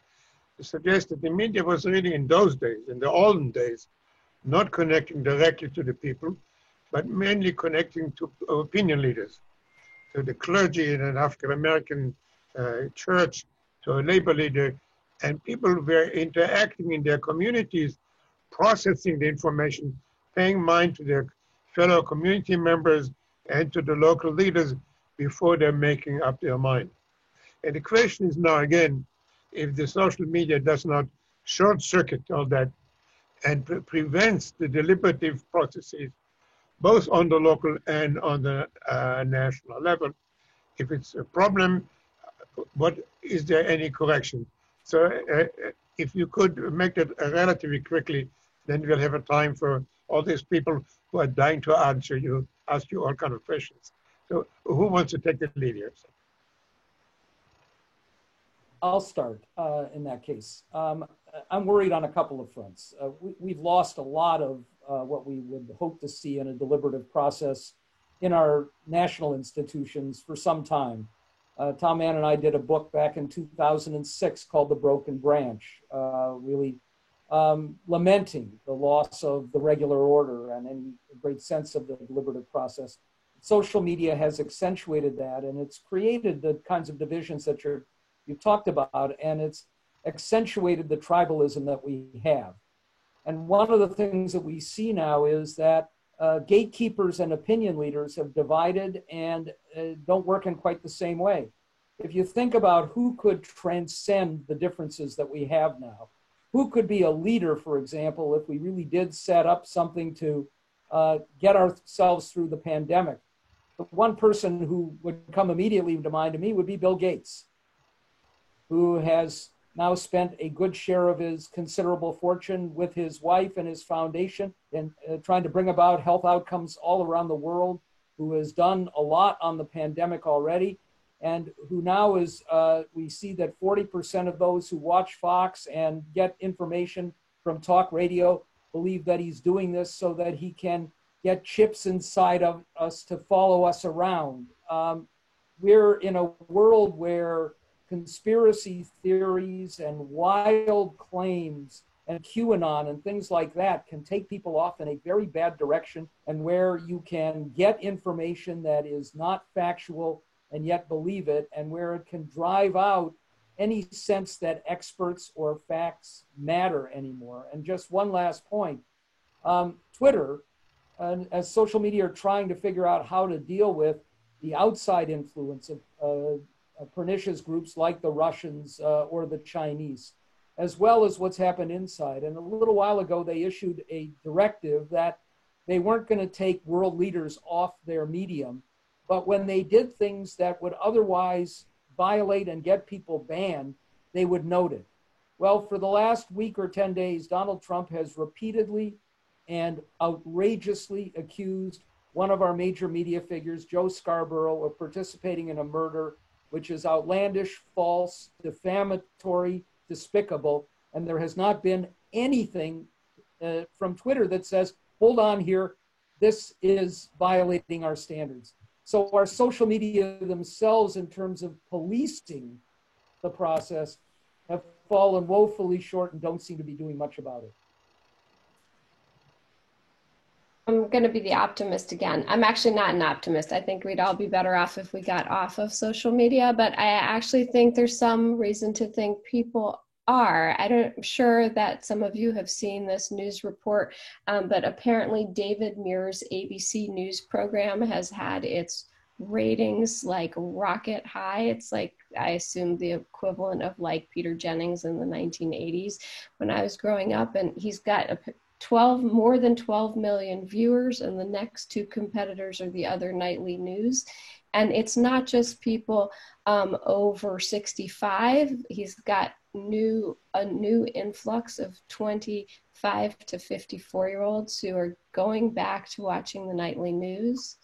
to suggest that the media was really in those days, in the olden days, not connecting directly to the people, but mainly connecting to opinion leaders, to the clergy in an African-American church, to a labor leader, and people were interacting in their communities, processing the information, paying mind to their fellow community members and to the local leaders before they're making up their mind. And the question is now again, if the social media does not short circuit all that and prevents the deliberative processes, both on the local and on the national level, if it's a problem, what is there any correction? So if you could make that relatively quickly, then we'll have a time for all these people who are dying to ask you all kind of questions. So who wants to take the lead here? I'll start in that case. I'm worried on a couple of fronts. We've lost a lot of what we would hope to see in a deliberative process in our national institutions for some time. Tom Mann and I did a book back in 2006 called The Broken Branch, really lamenting the loss of the regular order and any great sense of the deliberative process. Social media has accentuated that, and it's created the kinds of divisions that you've talked about, and it's accentuated the tribalism that we have. And one of the things that we see now is that gatekeepers and opinion leaders have divided and don't work in quite the same way. If you think about who could transcend the differences that we have now, who could be a leader, for example, if we really did set up something to get ourselves through the pandemic? The one person who would come immediately to mind to me would be Bill Gates, who has now spent a good share of his considerable fortune with his wife and his foundation and trying to bring about health outcomes all around the world, who has done a lot on the pandemic already, and who now is, we see that 40% of those who watch Fox and get information from talk radio believe that he's doing this so that he can get chips inside of us to follow us around. We're in a world where conspiracy theories and wild claims and QAnon and things like that can take people off in a very bad direction, and where you can get information that is not factual and yet believe it, and where it can drive out any sense that experts or facts matter anymore. And just one last point, Twitter as social media are trying to figure out how to deal with the outside influence of pernicious groups like the Russians or the Chinese, as well as what's happened inside. And a little while ago, they issued a directive that they weren't going to take world leaders off their medium, but when they did things that would otherwise violate and get people banned, they would note it. Well, for the last week or 10 days, Donald Trump has repeatedly and outrageously accused one of our major media figures, Joe Scarborough, of participating in a murder, which is outlandish, false, defamatory, despicable, and there has not been anything from Twitter that says, hold on here, this is violating our standards. So our social media themselves, in terms of policing the process, have fallen woefully short and don't seem to be doing much about it. I'm going to be the optimist again. I'm actually not an optimist. I think we'd all be better off if we got off of social media, but I actually think there's some reason to think people are. I'm sure that some of you have seen this news report, but apparently David Muir's ABC News program has had its ratings like rocket high. It's like, I assume, the equivalent of like Peter Jennings in the 1980s when I was growing up, and he's got more than 12 million viewers, and the next two competitors are the other nightly news. And it's not just people over 65. He's got a new influx of 25 to 54-year-olds who are going back to watching the nightly news.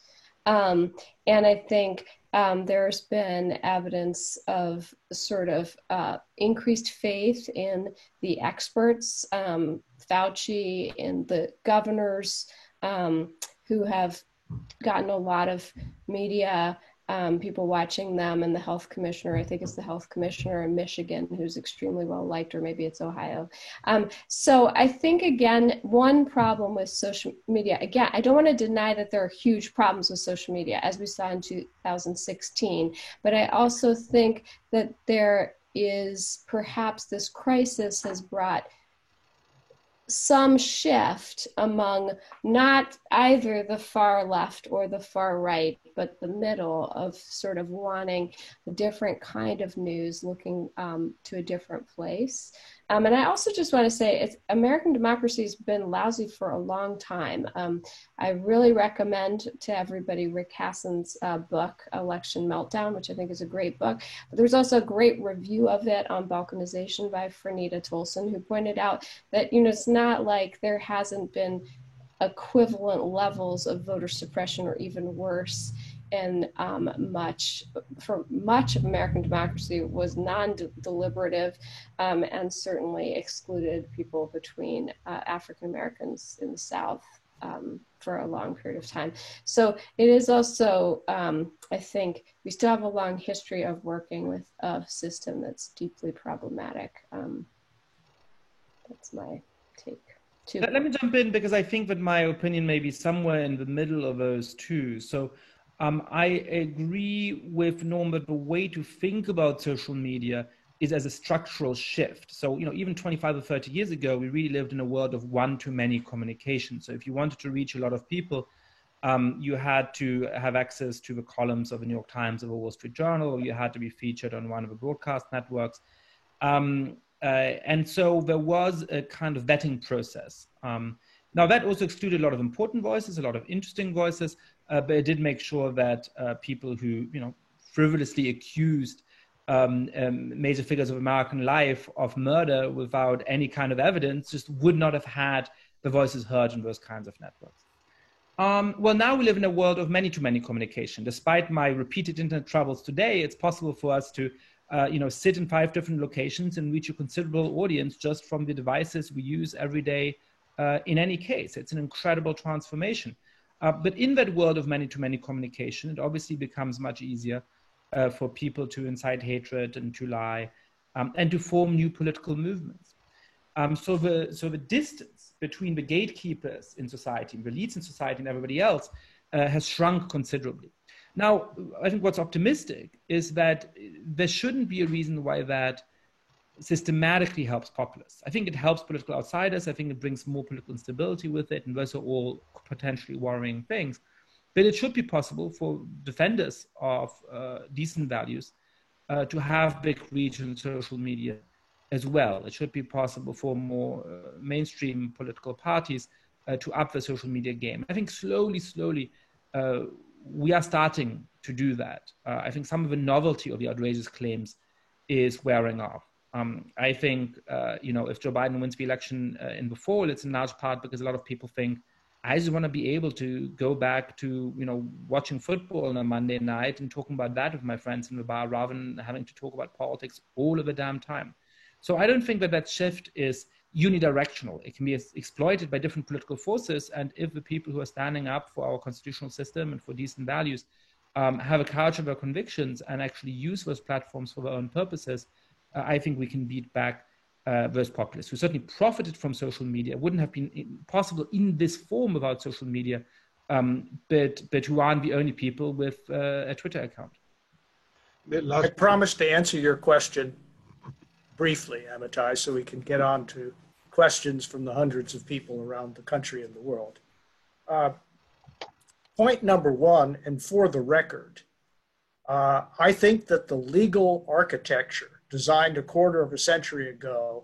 And I think there's been evidence of sort of increased faith in the experts, Fauci and the governors who have gotten a lot of media, people watching them, and the health commissioner, I think it's the health commissioner in Michigan, who's extremely well liked, or maybe it's Ohio. So I think, again, one problem with social media, again, I don't want to deny that there are huge problems with social media, as we saw in 2016, but I also think that there is perhaps this crisis has brought some shift among not either the far left or the far right, but the middle, of sort of wanting a different kind of news, looking to a different place. And I also just want to say, American democracy has been lousy for a long time. I really recommend to everybody Rick Hassen's book, Election Meltdown, which I think is a great book. But there's also a great review of it on Balkanization by Franita Tolson, who pointed out that, it's not like there hasn't been equivalent levels of voter suppression, or even worse. And much of American democracy was non-deliberative, and certainly excluded people between African Americans in the South for a long period of time. So it is also, I think, we still have a long history of working with a system that's deeply problematic. That's my take. Let me jump in, because I think that my opinion may be somewhere in the middle of those two. So I agree with Norm that the way to think about social media is as a structural shift. So, even 25 or 30 years ago, we really lived in a world of one-to-many communication. So if you wanted to reach a lot of people, you had to have access to the columns of the New York Times or the Wall Street Journal, or you had to be featured on one of the broadcast networks. And so there was a kind of vetting process. Now, that also excluded a lot of important voices, a lot of interesting voices, but it did make sure that people who, frivolously accused major figures of American life of murder without any kind of evidence just would not have had the voices heard in those kinds of networks. Well, now we live in a world of many-to-many communication. Despite my repeated internet troubles today, it's possible for us to sit in 5 different locations and reach a considerable audience just from the devices we use every day. In any case, it's an incredible transformation. But in that world of many-to-many communication, it obviously becomes much easier for people to incite hatred and to lie and to form new political movements. So the distance between the gatekeepers in society, the elites in society, and everybody else has shrunk considerably. Now, I think what's optimistic is that there shouldn't be a reason why that systematically helps populists. I think it helps political outsiders. I think it brings more political instability with it, and those are all potentially worrying things. But it should be possible for defenders of decent values to have big reach in social media as well. It should be possible for more mainstream political parties to up the social media game. I think slowly, we are starting to do that. I think some of the novelty of the outrageous claims is wearing off. I think, if Joe Biden wins the election in the fall, it's in large part because a lot of people think, I just want to be able to go back to, watching football on a Monday night and talking about that with my friends in the bar rather than having to talk about politics all of the damn time. So I don't think that shift is unidirectional. It can be exploited by different political forces. And if the people who are standing up for our constitutional system and for decent values have a culture of their convictions and actually use those platforms for their own purposes, I think we can beat back those populists who certainly profited from social media. It wouldn't have been possible in this form without social media, but who aren't the only people with a Twitter account. I promise to answer your question briefly, Amitai, so we can get on to questions from the hundreds of people around the country and the world. Point number one, and for the record, I think that the legal architecture designed a quarter of a century ago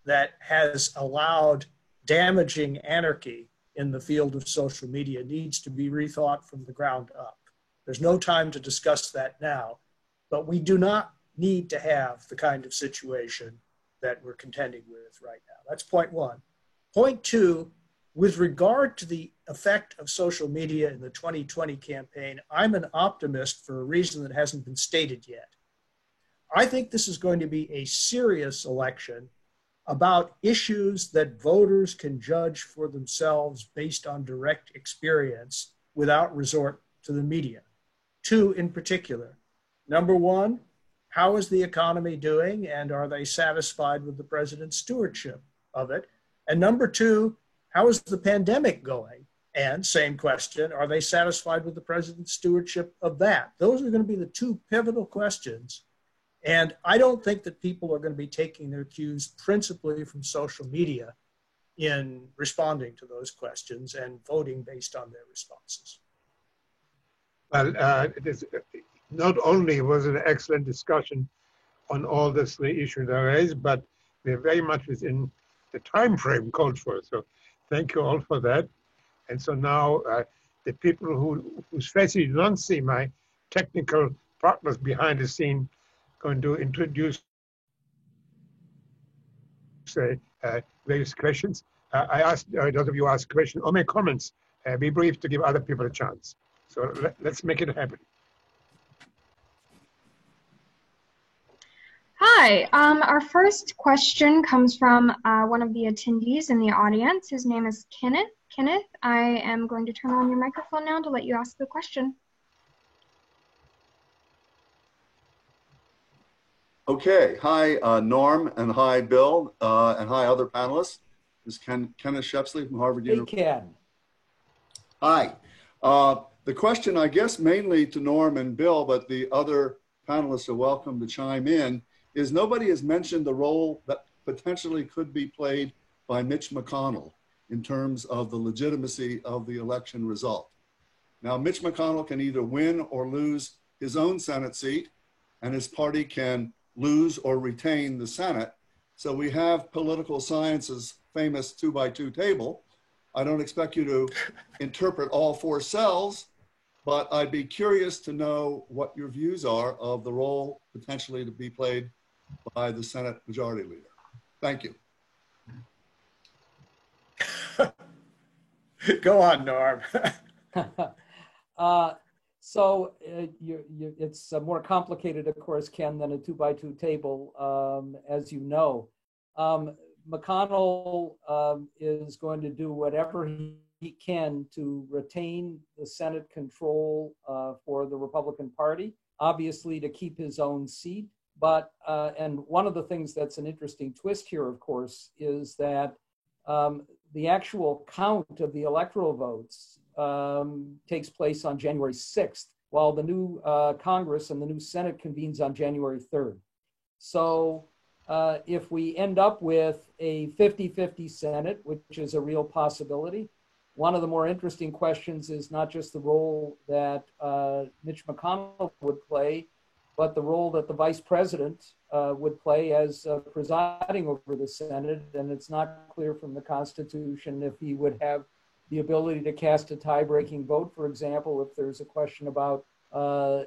that has allowed damaging anarchy in the field of social media needs to be rethought from the ground up. There's no time to discuss that now, but we do not need to have the kind of situation that we're contending with right now. That's point one. Point two, with regard to the effect of social media in the 2020 campaign, I'm an optimist for a reason that hasn't been stated yet. I think this is going to be a serious election about issues that voters can judge for themselves based on direct experience without resort to the media. Two in particular. Number one, how is the economy doing and are they satisfied with the president's stewardship of it? And number two, how is the pandemic going? And same question, are they satisfied with the president's stewardship of that? Those are going to be the two pivotal questions. And I don't think that people are going to be taking their cues principally from social media in responding to those questions and voting based on their responses. Well, not only was it an excellent discussion on all the three issues I raised, but we're very much within the time frame called for. So thank you all for that. And so now the people whose faces you don't see, my technical partners behind the scene, going to introduce various questions. I asked those of you ask questions or make comments. Be brief to give other people a chance. So let's make it happen. Hi, our first question comes from one of the attendees in the audience. His name is Kenneth. Kenneth, I am going to turn on your microphone now to let you ask the question. Okay, hi Norm, and hi Bill, and hi other panelists. This is Kenneth Shepsley from Harvard University. Hey Ken. Hi. The question, I guess, mainly to Norm and Bill, but the other panelists are welcome to chime in, is nobody has mentioned the role that potentially could be played by Mitch McConnell in terms of the legitimacy of the election result. Now, Mitch McConnell can either win or lose his own Senate seat, and his party can lose or retain the Senate. So we have political science's famous 2x2 table. I don't expect you to interpret all four cells, but I'd be curious to know what your views are of the role potentially to be played by the Senate Majority Leader. Thank you. Go on, Norm. It's more complicated, of course, Ken, than a 2x2 table, as you know. McConnell is going to do whatever he can to retain the Senate control for the Republican Party, obviously to keep his own seat. But, and one of the things that's an interesting twist here, of course, is that the actual count of the electoral votes takes place on January 6th, while the new Congress and the new Senate convenes on January 3rd. So if we end up with a 50-50 Senate, which is a real possibility, one of the more interesting questions is not just the role that Mitch McConnell would play, but the role that the vice president would play as presiding over the Senate. And it's not clear from the Constitution if he would have the ability to cast a tie-breaking vote, for example, if there's a question about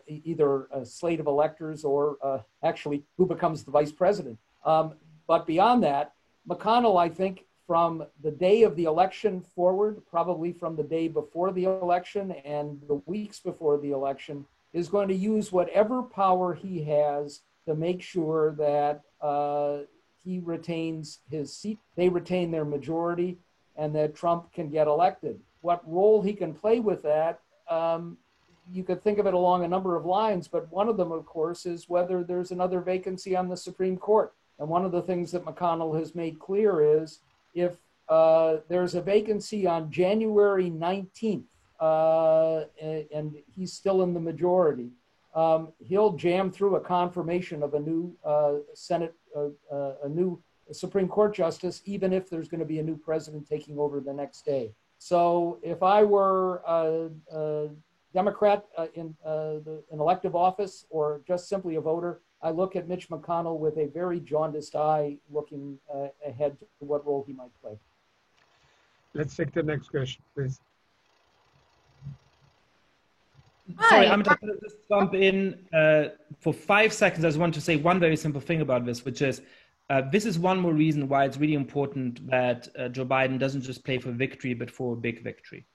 either a slate of electors or actually who becomes the vice president. But beyond that, McConnell, I think, from the day of the election forward, probably from the day before the election and the weeks before the election, is going to use whatever power he has to make sure that he retains his seat, they retain their majority, and that Trump can get elected. What role he can play with that, you could think of it along a number of lines, but one of them, of course, is whether there's another vacancy on the Supreme Court. And one of the things that McConnell has made clear is if there's a vacancy on January 19th, and he's still in the majority, he'll jam through a confirmation of a new a new Supreme Court justice, even if there's going to be a new president taking over the next day. So if I were a Democrat in elective office or just simply a voter, I look at Mitch McConnell with a very jaundiced eye looking ahead to what role he might play. Let's take the next question, please. Sorry, I'm going to just jump in for 5 seconds. I just want to say one very simple thing about this, which is this is one more reason why it's really important that Joe Biden doesn't just play for victory, but for a big victory.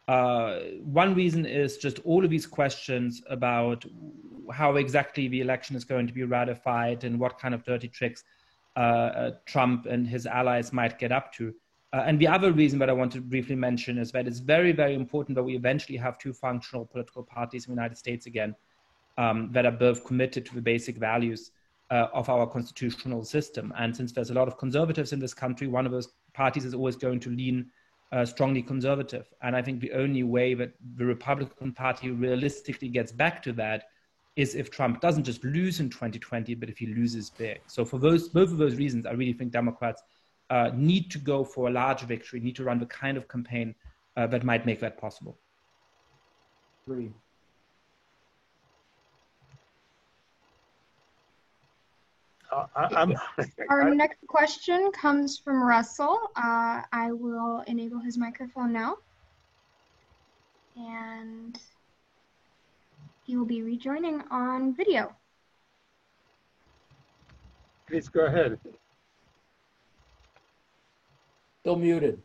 One reason is just all of these questions about how exactly the election is going to be ratified and what kind of dirty tricks Trump and his allies might get up to. And the other reason that I want to briefly mention is that it's very, very important that we eventually have two functional political parties in the United States again that are both committed to the basic values of our constitutional system. And since there's a lot of conservatives in this country, one of those parties is always going to lean strongly conservative. And I think the only way that the Republican Party realistically gets back to that is if Trump doesn't just lose in 2020, but if he loses big. So for both of those reasons, I really think Democrats need to go for a large victory, need to run the kind of campaign that might make that possible. Agreed. Our next question comes from Russell. I will enable his microphone now. And he will be rejoining on video. Please go ahead. Still muted.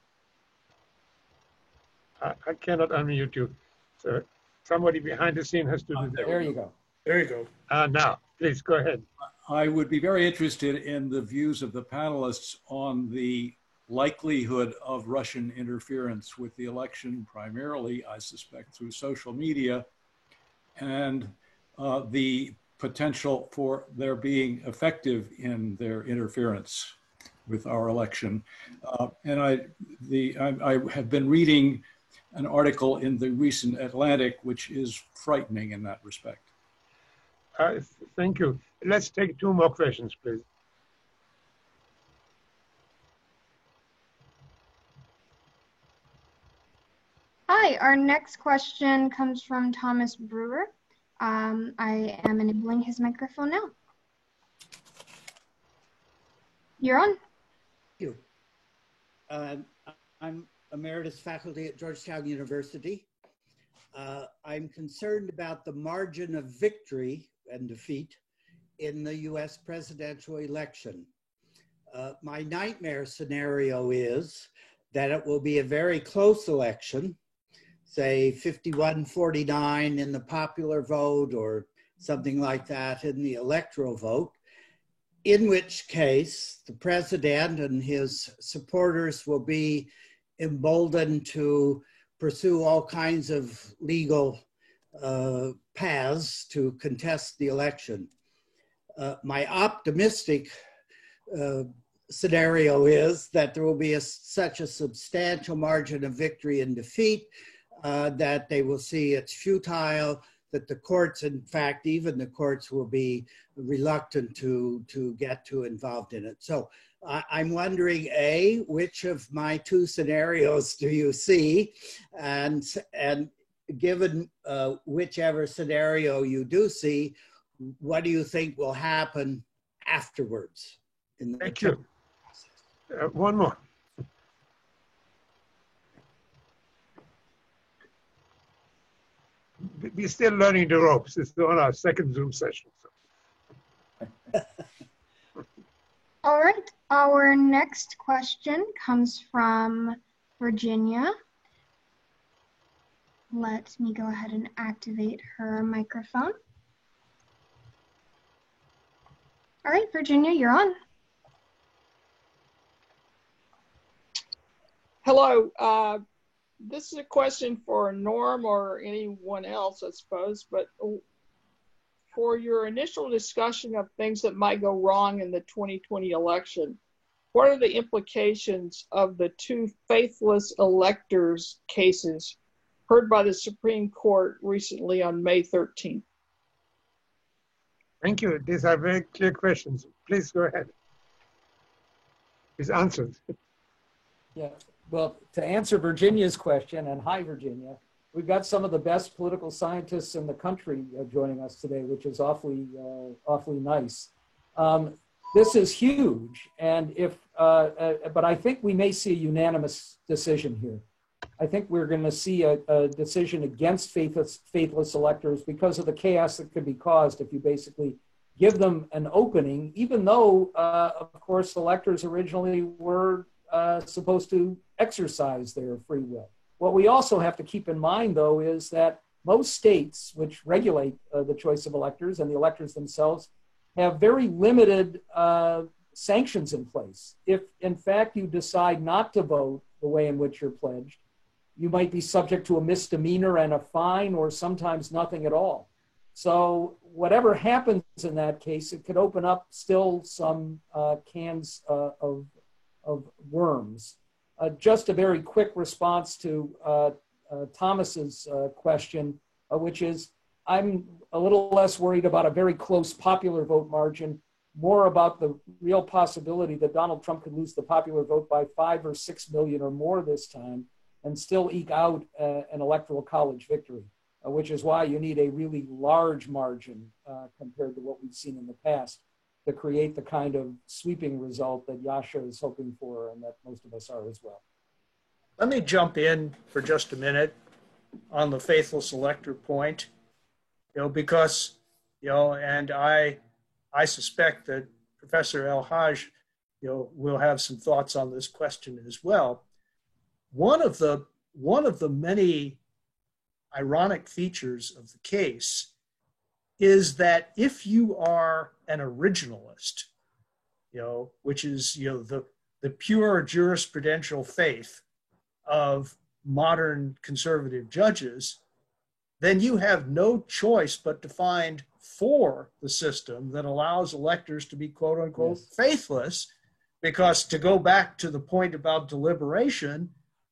I cannot unmute you. So somebody behind the scene has to do that. There you go. There you go. Now, please go ahead. I would be very interested in the views of the panelists on the likelihood of Russian interference with the election, primarily, I suspect, through social media, and the potential for their being effective in their interference with our election. And I have been reading an article in the recent Atlantic, which is frightening in that respect. Thank you. Let's take two more questions, please. Hi, our next question comes from Thomas Brewer. I am enabling his microphone now. You're on. Thank you. I'm emeritus faculty at Georgetown University. I'm concerned about the margin of victory and defeat in the US presidential election. My nightmare scenario is that it will be a very close election, say 51-49 in the popular vote or something like that in the electoral vote, in which case the president and his supporters will be emboldened to pursue all kinds of legal paths to contest the election. My optimistic scenario is that there will be such a substantial margin of victory and defeat that they will see it's futile that the courts, in fact, even the courts will be reluctant to get too involved in it. So I'm wondering, A, which of my two scenarios do you see? And given whichever scenario you do see, what do you think will happen afterwards? Thank you. One more. We're still learning the ropes. It's on our second Zoom session. So. All right, our next question comes from Virginia. Let me go ahead and activate her microphone. All right, Virginia, you're on. Hello. This is a question for Norm or anyone else, I suppose, but for your initial discussion of things that might go wrong in the 2020 election, what are the implications of the two faithless electors cases heard by the Supreme Court recently on May 13th? Thank you. These are very clear questions. Please go ahead. It's answered. Yeah. Well, to answer Virginia's question, and hi, Virginia, we've got some of the best political scientists in the country joining us today, which is awfully nice. This is huge, and but I think we may see a unanimous decision here. I think we're going to see a decision against faithless electors because of the chaos that could be caused if you basically give them an opening, even though, of course, electors originally were supposed to exercise their free will. What we also have to keep in mind, though, is that most states which regulate the choice of electors and the electors themselves have very limited sanctions in place. If, in fact, you decide not to vote the way in which you're pledged, you might be subject to a misdemeanor and a fine or sometimes nothing at all. So whatever happens in that case, it could open up still some cans of worms. Just a very quick response to Thomas's question, which is I'm a little less worried about a very close popular vote margin, more about the real possibility that Donald Trump could lose the popular vote by 5 or 6 million or more this time and still eke out an electoral college victory, which is why you need a really large margin compared to what we've seen in the past to create the kind of sweeping result that Yasha is hoping for and that most of us are as well. Let me jump in for just a minute on the faithless elector point, because, and I suspect that Professor El-Haj, will have some thoughts on this question as well. One of the many ironic features of the case is that if you are an originalist, which is the pure jurisprudential faith of modern conservative judges, then you have no choice but to find for the system that allows electors to be quote unquote faithless, because to go back to the point about deliberation,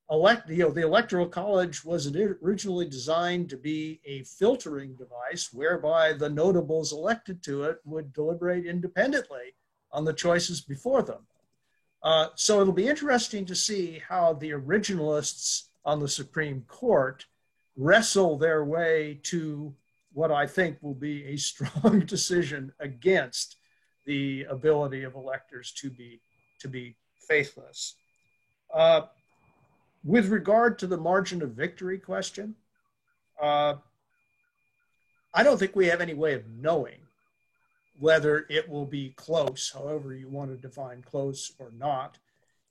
the Electoral College was originally designed to be a filtering device whereby the notables elected to it would deliberate independently on the choices before them. So it'll be interesting to see how the originalists on the Supreme Court wrestle their way to what I think will be a strong decision against the ability of electors to be faithless. With regard to the margin of victory question, I don't think we have any way of knowing whether it will be close, however you want to define close or not.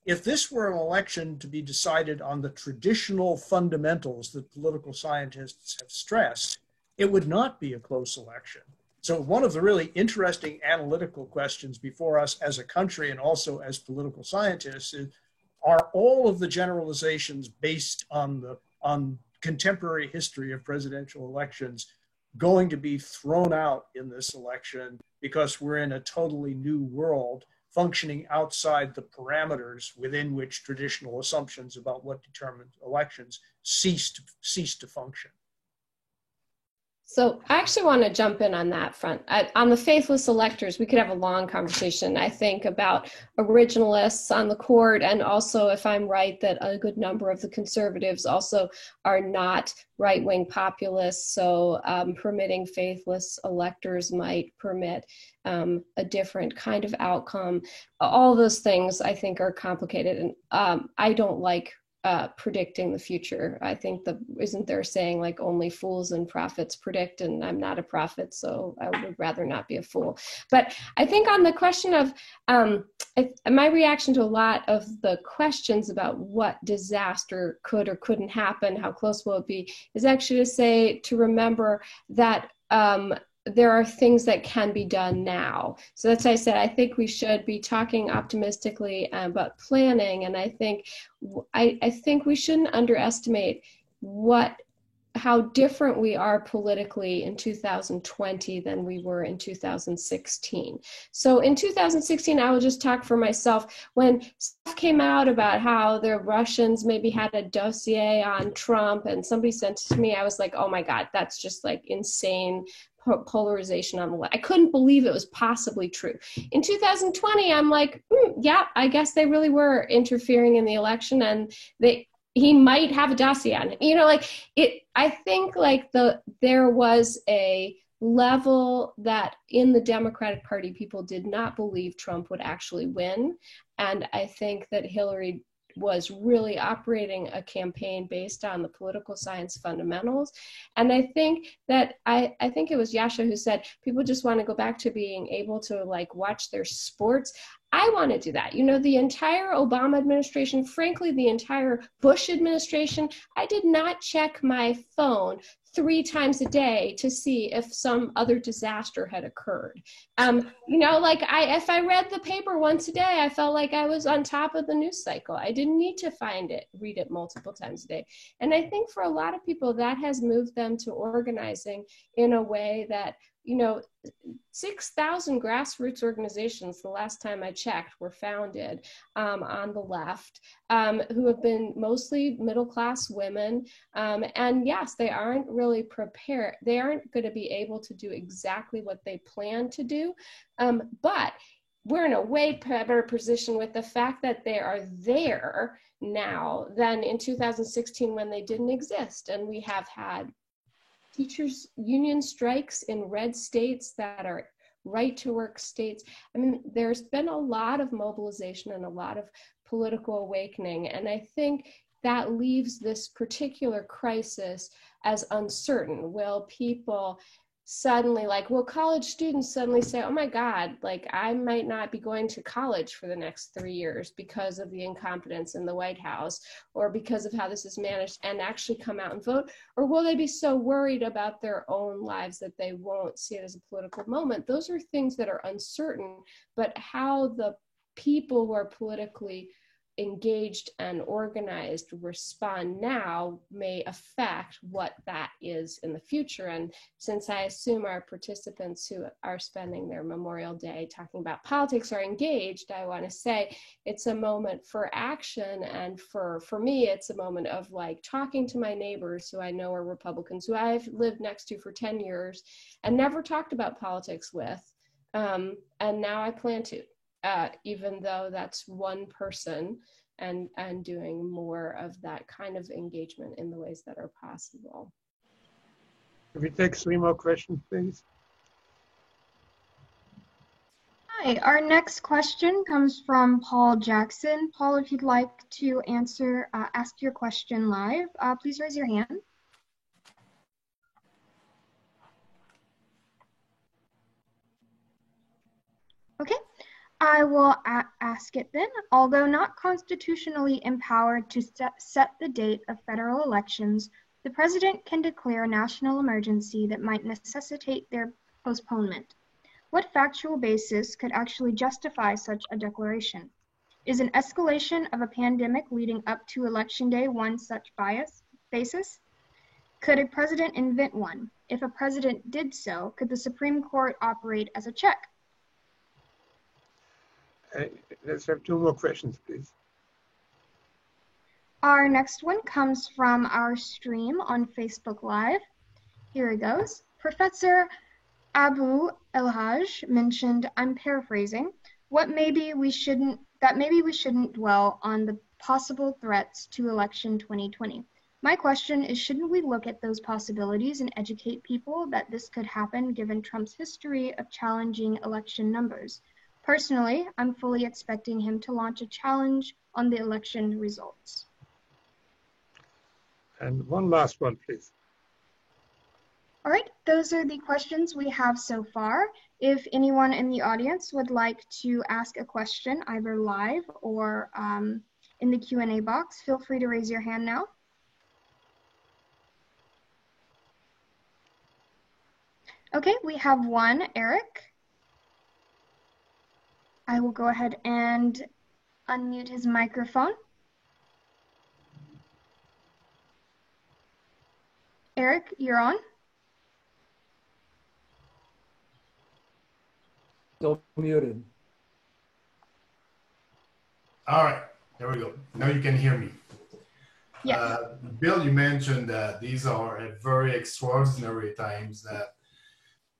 If this were an election to be decided on the traditional fundamentals that political scientists have stressed, it would not be a close election. So one of the really interesting analytical questions before us as a country and also as political scientists is, are all of the generalizations based on contemporary history of presidential elections going to be thrown out in this election because we're in a totally new world functioning outside the parameters within which traditional assumptions about what determines elections cease to function? So I actually want to jump in on that front. On the faithless electors, we could have a long conversation, I think, about originalists on the court, and also, if I'm right, that a good number of the conservatives also are not right-wing populists, so permitting faithless electors might permit a different kind of outcome. All those things, I think, are complicated, and I don't like predicting the future. I think isn't there a saying like only fools and prophets predict, and I'm not a prophet, so I would rather not be a fool. But I think on the question of my reaction to a lot of the questions about what disaster could or couldn't happen, how close will it be, is actually to remember that there are things that can be done now. So that's why I said I think we should be talking optimistically about planning, and I think we shouldn't underestimate how different we are politically in 2020 than we were in 2016. So in 2016, I will just talk for myself. When stuff came out about how the Russians maybe had a dossier on Trump and somebody sent it to me, I was like, oh my God, that's just like insane polarization on the left. I couldn't believe it was possibly true. In 2020, I'm like, yeah, I guess they really were interfering in the election, and he might have a dossier on it. You know, like I think like there was a level that in the Democratic Party, people did not believe Trump would actually win. And I think that Hillary was really operating a campaign based on the political science fundamentals. And I think that I think it was Yasha who said people just want to go back to being able to like watch their sports. I want to do that. You know, the entire Obama administration, frankly, the entire Bush administration, I did not check my phone 3 times a day to see if some other disaster had occurred. You know, like if I read the paper once a day, I felt like I was on top of the news cycle. I didn't need to read it multiple times a day. And I think for a lot of people, that has moved them to organizing in a way that, you know, 6,000 grassroots organizations, the last time I checked, were founded on the left, who have been mostly middle-class women. And yes, they aren't really prepared. They aren't going to be able to do exactly what they plan to do. But we're in a way better position with the fact that they are there now than in 2016 when they didn't exist. And we have had teachers' union strikes in red states that are right-to-work states. I mean, there's been a lot of mobilization and a lot of political awakening. And I think that leaves this particular crisis as uncertain. Will people suddenly, like, will college students suddenly say, oh my God, like I might not be going to college for the next 3 years because of the incompetence in the White House or because of how this is managed, and actually come out and vote? Or will they be so worried about their own lives that they won't see it as a political moment? Those are things that are uncertain, but how the people who are politically engaged and organized respond now may affect what that is in the future. And since I assume our participants who are spending their Memorial Day talking about politics are engaged, I want to say it's a moment for action. And for me, it's a moment of like talking to my neighbors who I know are Republicans, who I've lived next to for 10 years and never talked about politics with. And now I plan to. Even though that's one person, and doing more of that kind of engagement in the ways that are possible. Can we take 3 more questions, please? Hi, our next question comes from Paul Jackson. Paul, if you'd like to ask your question live, please raise your hand. Okay. I will ask it then. Although not constitutionally empowered to set the date of federal elections, the president can declare a national emergency that might necessitate their postponement. What factual basis could actually justify such a declaration? Is an escalation of a pandemic leading up to Election Day one such basis? Could a president invent one? If a president did so, could the Supreme Court operate as a check? Let's have 2 more questions, please. Our next one comes from our stream on Facebook Live. Here it goes. Professor Abu Elhaj mentioned, I'm paraphrasing, that maybe we shouldn't dwell on the possible threats to election 2020. My question is, shouldn't we look at those possibilities and educate people that this could happen given Trump's history of challenging election numbers? Personally, I'm fully expecting him to launch a challenge on the election results. And one last one, please. All right, those are the questions we have so far. If anyone in the audience would like to ask a question, either live or in the Q&A box, feel free to raise your hand now. Okay, we have one, Eric. I will go ahead and unmute his microphone. Eric, you're on. Still muted. All right, there we go. Now you can hear me. Yes. Bill, you mentioned that these are very extraordinary times, that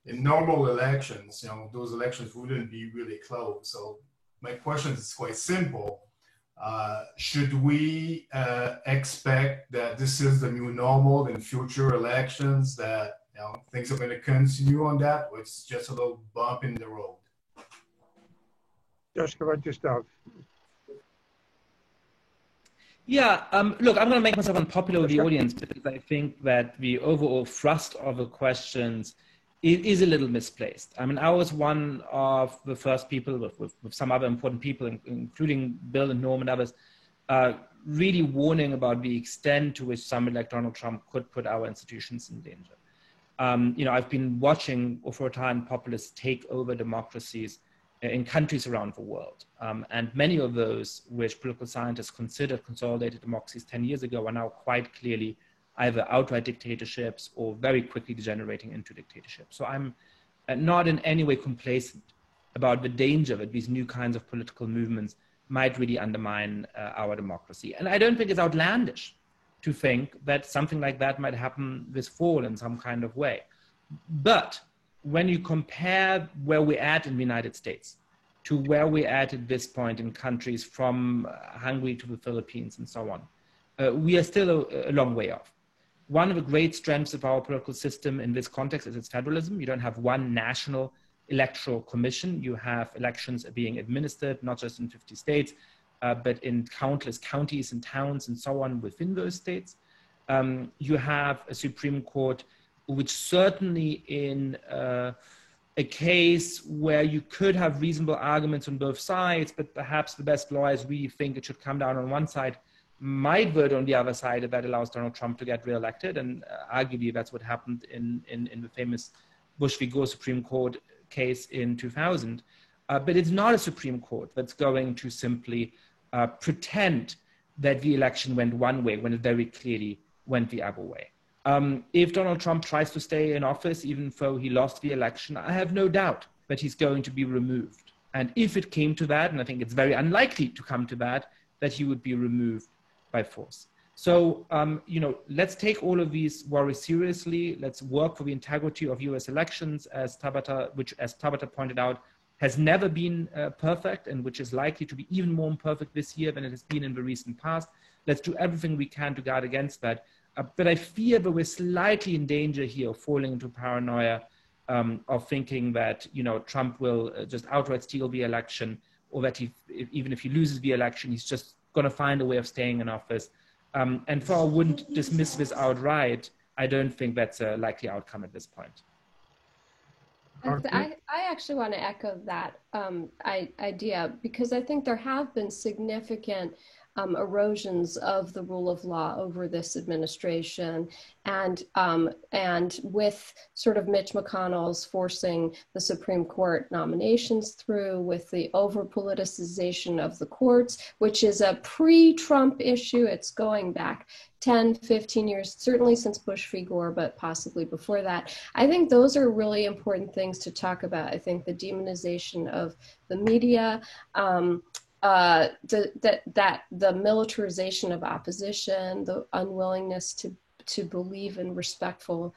in normal elections, those elections wouldn't be really close. So my question is quite simple. Should we expect that this is the new normal in future elections, that things are going to continue on that, or it's just a little bump in the road? Just go ahead, just start. Yeah, look, I'm going to make myself unpopular with the audience because I think that the overall thrust of the questions is a little misplaced. I mean, I was one of the first people with some other important people, including Bill and Norm and others, really warning about the extent to which somebody like Donald Trump could put our institutions in danger. I've been watching authoritarian populists take over democracies in countries around the world. And many of those which political scientists considered consolidated democracies 10 years ago are now quite clearly either outright dictatorships or very quickly degenerating into dictatorships. So I'm not in any way complacent about the danger that these new kinds of political movements might really undermine our democracy. And I don't think it's outlandish to think that something like that might happen this fall in some kind of way. But when you compare where we're at in the United States to where we're at this point in countries from Hungary to the Philippines and so on, we are still a long way off. One of the great strengths of our political system in this context is its federalism. You don't have one national electoral commission. You have elections being administered, not just in 50 states, but in countless counties and towns and so on within those states. You have a Supreme Court, which certainly in a case where you could have reasonable arguments on both sides, but perhaps the best lawyers really think it should come down on one side, might vote on the other side if that allows Donald Trump to get reelected. And arguably that's what happened in the famous Bush v. Gore Supreme Court case in 2000. But it's not a Supreme Court that's going to simply pretend that the election went one way when it very clearly went the other way. If Donald Trump tries to stay in office, even though he lost the election, I have no doubt that he's going to be removed. And if it came to that, and I think it's very unlikely to come to that he would be removed by force. So, let's take all of these worries seriously. Let's work for the integrity of US elections, which, as Tabata pointed out, has never been perfect and which is likely to be even more imperfect this year than it has been in the recent past. Let's do everything we can to guard against that. But I fear that we're slightly in danger here of falling into paranoia of thinking that, Trump will just outright steal the election, or that even if he loses the election, he's just going to find a way of staying in office. And though I wouldn't dismiss this outright, I don't think that's a likely outcome at this point. I actually want to echo that idea, because I think there have been significant erosions of the rule of law over this administration, and with sort of Mitch McConnell's forcing the Supreme Court nominations through, with the over-politicization of the courts, which is a pre-Trump issue. It's going back 10, 15 years, certainly since Bush v. Gore, but possibly before that. I think those are really important things to talk about. I think the demonization of the media, the militarization of opposition, the unwillingness to believe in respectful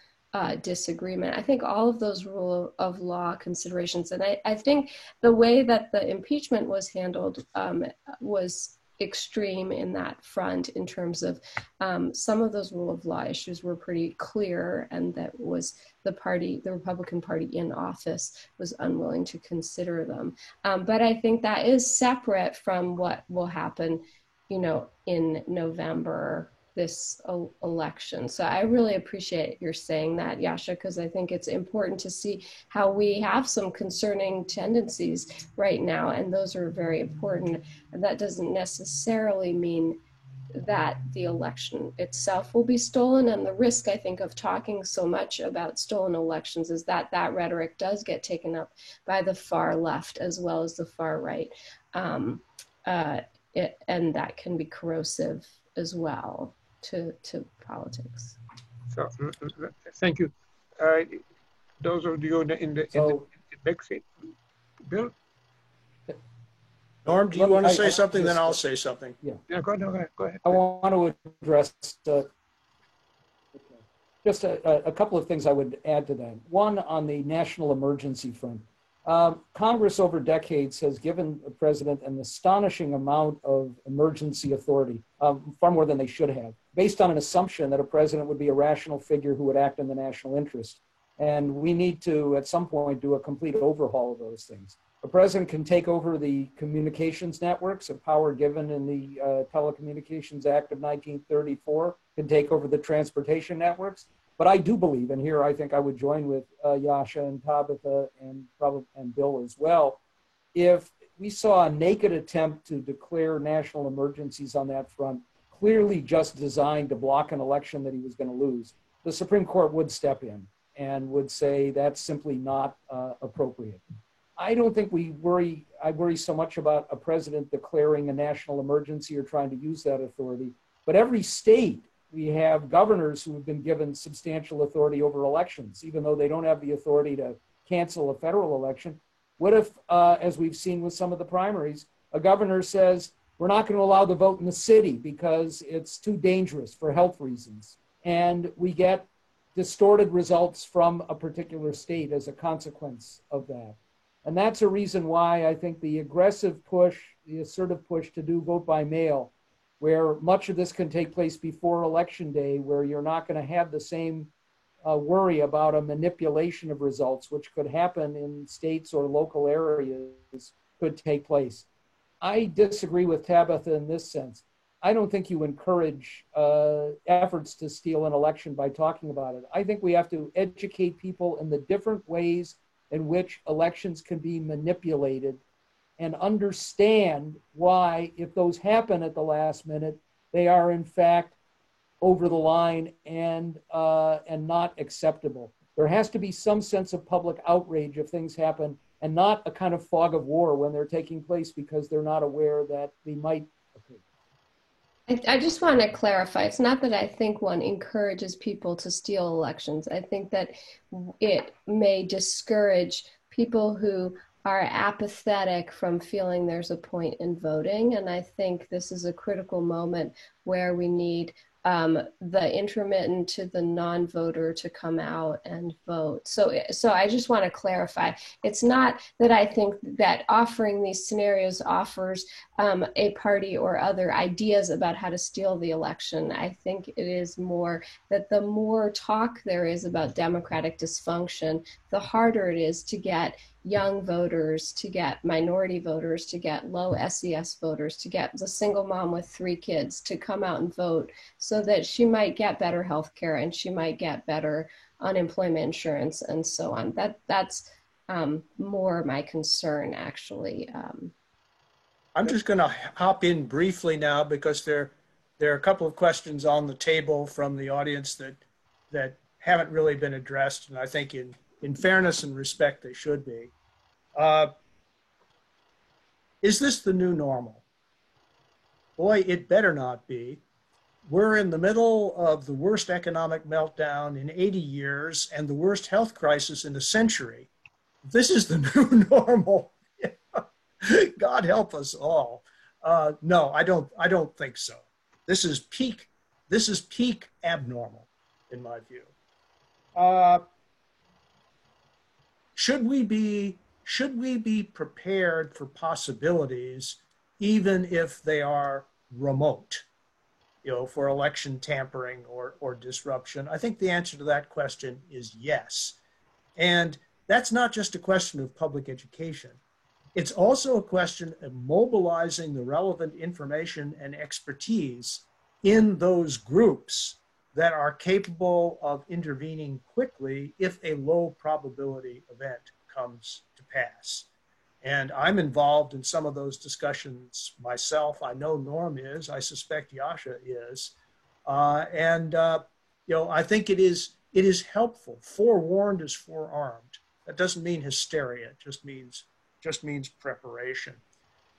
disagreement. I think all of those rule of law considerations, and I think the way that the impeachment was handled was extreme in that front in terms of some of those rule of law issues were pretty clear, and that was the Republican Party in office was unwilling to consider them. But I think that is separate from what will happen, in November, this election. So I really appreciate your saying that, Yasha, because I think it's important to see how we have some concerning tendencies right now, and those are very important. And that doesn't necessarily mean that the election itself will be stolen. And the risk, I think, of talking so much about stolen elections is that that rhetoric does get taken up by the far left as well as the far right. And that can be corrosive as well to politics. So thank you. Those of you in the back seat, Bill? Norm, do you want to say something? Then I'll say something. Yeah, go ahead. I want to address just a couple of things I would add to that. One, on the national emergency front. Congress over decades has given the president an astonishing amount of emergency authority, far more than they should have, based on an assumption that a president would be a rational figure who would act in the national interest. And we need to, at some point, do a complete overhaul of those things. A president can take over the communications networks, a power given in the Telecommunications Act of 1934, can take over the transportation networks. But I do believe, and here I think I would join with Yasha and Tabitha and Bill as well, if we saw a naked attempt to declare national emergencies on that front, clearly just designed to block an election that he was going to lose, the Supreme Court would step in and would say that's simply not appropriate. I don't think I worry so much about a president declaring a national emergency or trying to use that authority, but every state, we have governors who have been given substantial authority over elections, even though they don't have the authority to cancel a federal election. What if, as we've seen with some of the primaries, a governor says, we're not going to allow the vote in the city because it's too dangerous for health reasons. And we get distorted results from a particular state as a consequence of that. And that's a reason why I think the aggressive push, the assertive push to do vote by mail, where much of this can take place before election day, where you're not going to have the same worry about a manipulation of results, which could happen in states or local areas, could take place. I disagree with Tabitha in this sense. I don't think you encourage efforts to steal an election by talking about it. I think we have to educate people in the different ways in which elections can be manipulated and understand why, if those happen at the last minute, they are in fact over the line and not acceptable. There has to be some sense of public outrage if things happen, and not a kind of fog of war when they're taking place because they're not aware that they might occur. I just want to clarify, it's not that I think one encourages people to steal elections. I think that it may discourage people who are apathetic from feeling there's a point in voting. And I think this is a critical moment where we need the intermittent to the non-voter to come out and vote. So I just want to clarify, it's not that I think that offering these scenarios offers a party or other ideas about how to steal the election. I think it is more that the more talk there is about democratic dysfunction, the harder it is to get young voters, to get minority voters, to get low SES voters, to get the single mom with 3 kids to come out and vote so that she might get better health care and she might get better unemployment insurance and so on. That's more my concern, actually. I'm just going to hop in briefly now because there are a couple of questions on the table from the audience that haven't really been addressed, and I think in fairness and respect, they should be. Is this the new normal? Boy, it better not be. We're in the middle of the worst economic meltdown in 80 years and the worst health crisis in a century. This is the new normal. God help us all. No, I don't think so. This is peak abnormal, in my view. should we be prepared for possibilities, even if they are remote, for election tampering or disruption? I think the answer to that question is yes. And that's not just a question of public education. It's also a question of mobilizing the relevant information and expertise in those groups that are capable of intervening quickly if a low probability event comes to pass. And I'm involved in some of those discussions myself. I know Norm is. I suspect Yasha is. I think it is helpful. Forewarned is forearmed. That doesn't mean hysteria. It just means preparation.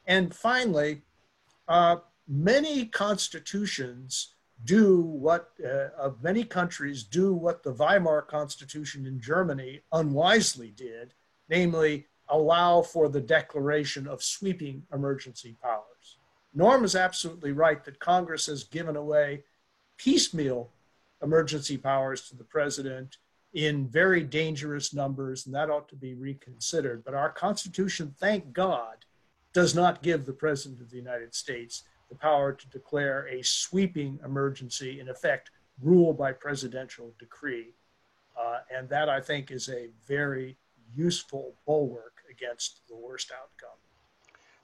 And finally, many constitutions of many countries do what the Weimar Constitution in Germany unwisely did, namely allow for the declaration of sweeping emergency powers. Norm is absolutely right that Congress has given away piecemeal emergency powers to the president in very dangerous numbers, and that ought to be reconsidered. But our Constitution, thank God, does not give the President of the United States the power to declare a sweeping emergency, in effect, rule by presidential decree. And that, I think, is a very useful bulwark against the worst outcome.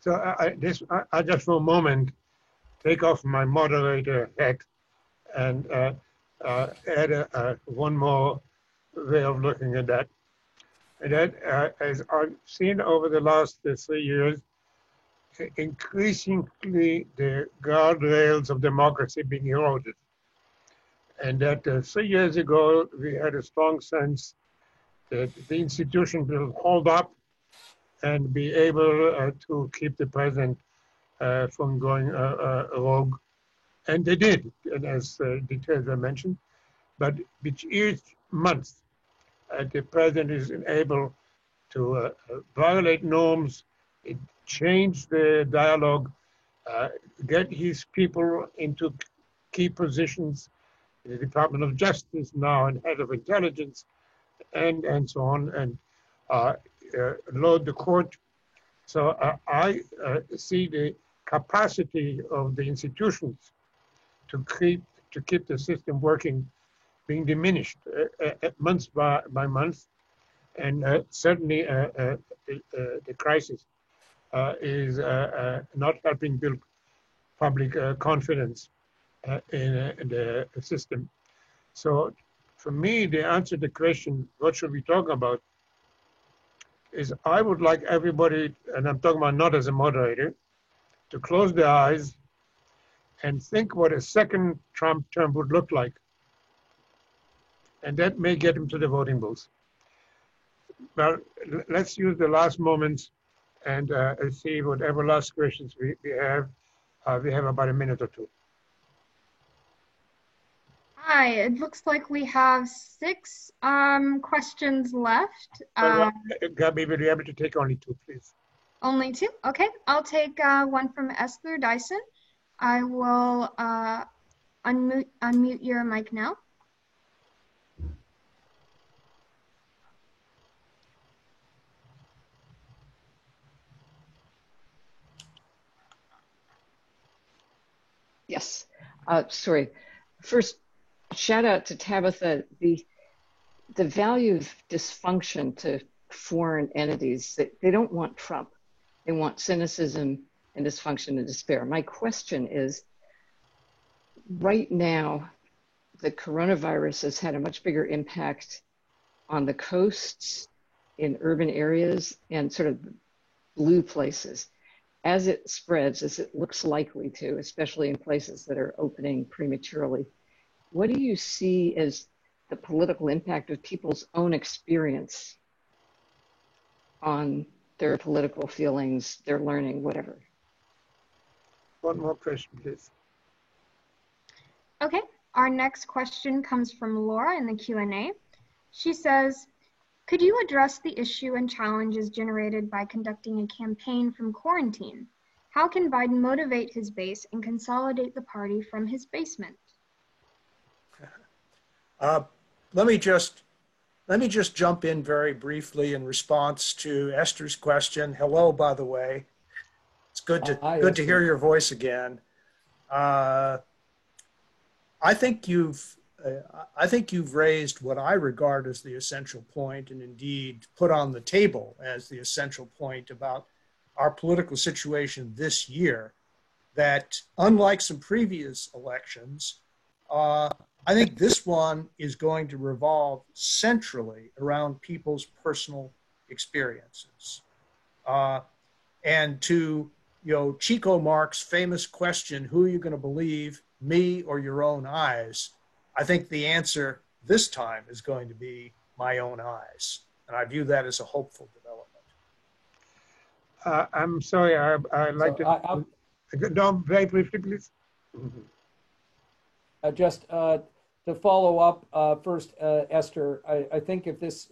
So I just for a moment take off my moderator hat and add one more way of looking at that. And that, as I've seen over the last 3 years, increasingly the guardrails of democracy being eroded. And that 3 years ago, we had a strong sense that the institution will hold up and be able to keep the president from going rogue. And they did, and as details are mentioned. But with each month, the president is able to violate norms, change the dialogue, get his people into key positions in the Department of Justice now and head of intelligence, and so on, and load the court. So I see the capacity of the institutions to keep the system working being diminished month by month, and certainly the crisis is not helping build public confidence in the system. So for me, the answer to the question, what should we talk about, is I would like everybody, and I'm talking about not as a moderator, to close their eyes and think what a second Trump term would look like. And that may get him to the voting booth. Well, let's use the last moments and see whatever last questions we have. We have about a minute or two. Hi, it looks like we have 6 questions left. Gabby, will you be able to take only 2, please? Only 2? Okay, I'll take one from Esther Dyson. I will unmute your mic now. Yes, sorry. First, shout out to Tabitha. The value of dysfunction to foreign entities, they don't want Trump. They want cynicism and dysfunction and despair. My question is, right now, the coronavirus has had a much bigger impact on the coasts, in urban areas, and sort of blue places. As it spreads, as it looks likely to, especially in places that are opening prematurely, what do you see as the political impact of people's own experience on their political feelings, their learning, whatever? One more question, please. Okay, our next question comes from Laura in the Q&A. She says, could you address the issue and challenges generated by conducting a campaign from quarantine? How can Biden motivate his base and consolidate the party from his basement? Let me just let me just jump in very briefly in response to Esther's question. Hello, by the way. It's good to hear your voice again. I think you've raised what I regard as the essential point, and indeed put on the table as the essential point about our political situation this year, that unlike some previous elections, I think this one is going to revolve centrally around people's personal experiences. And to Chico Marx' famous question, who are you going to believe, me or your own eyes? I think the answer this time is going to be my own eyes. And I view that as a hopeful development. I'm sorry, I'd like to... No, very briefly, please. Just to follow up, first, Esther, I think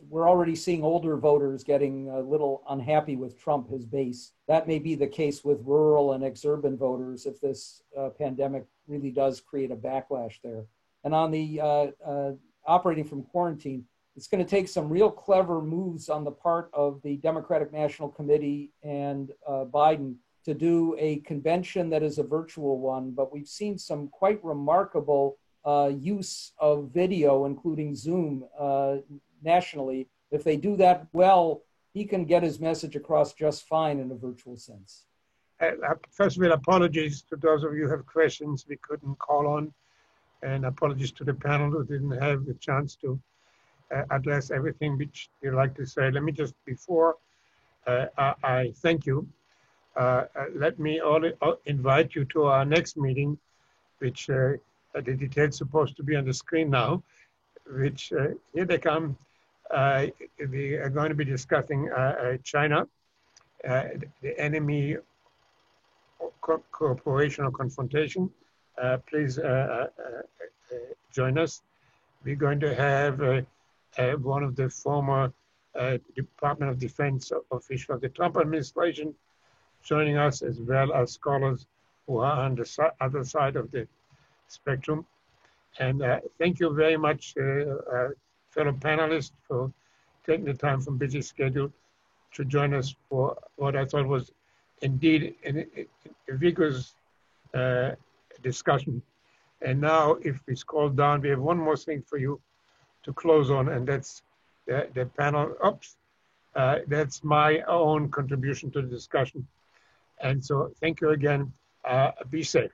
we're already seeing older voters getting a little unhappy with Trump, his base. That may be the case with rural and exurban voters if this pandemic really does create a backlash there. And on the operating from quarantine, it's going to take some real clever moves on the part of the Democratic National Committee and Biden to do a convention that is a virtual one, but we've seen some quite remarkable use of video, including Zoom, nationally. If they do that well, he can get his message across just fine in a virtual sense. First of all, apologies to those of you who have questions we couldn't call on, and apologies to the panel who didn't have the chance to address everything which you'd like to say. Let me just, before I thank you, let me invite you to our next meeting, which the details supposed to be on the screen now, which here they come. We are going to be discussing China, the enemy cooperation or confrontation. Please join us. We're going to have one of the former Department of Defense officials of the Trump administration joining us, as well as scholars who are on the other side of the spectrum. And thank you very much, fellow panelists, for taking the time from busy schedule to join us for what I thought was indeed a vigorous discussion. And now, if we scroll down, we have one more thing for you to close on, and that's the panel. That's my own contribution to the discussion. And so thank you again. Be safe.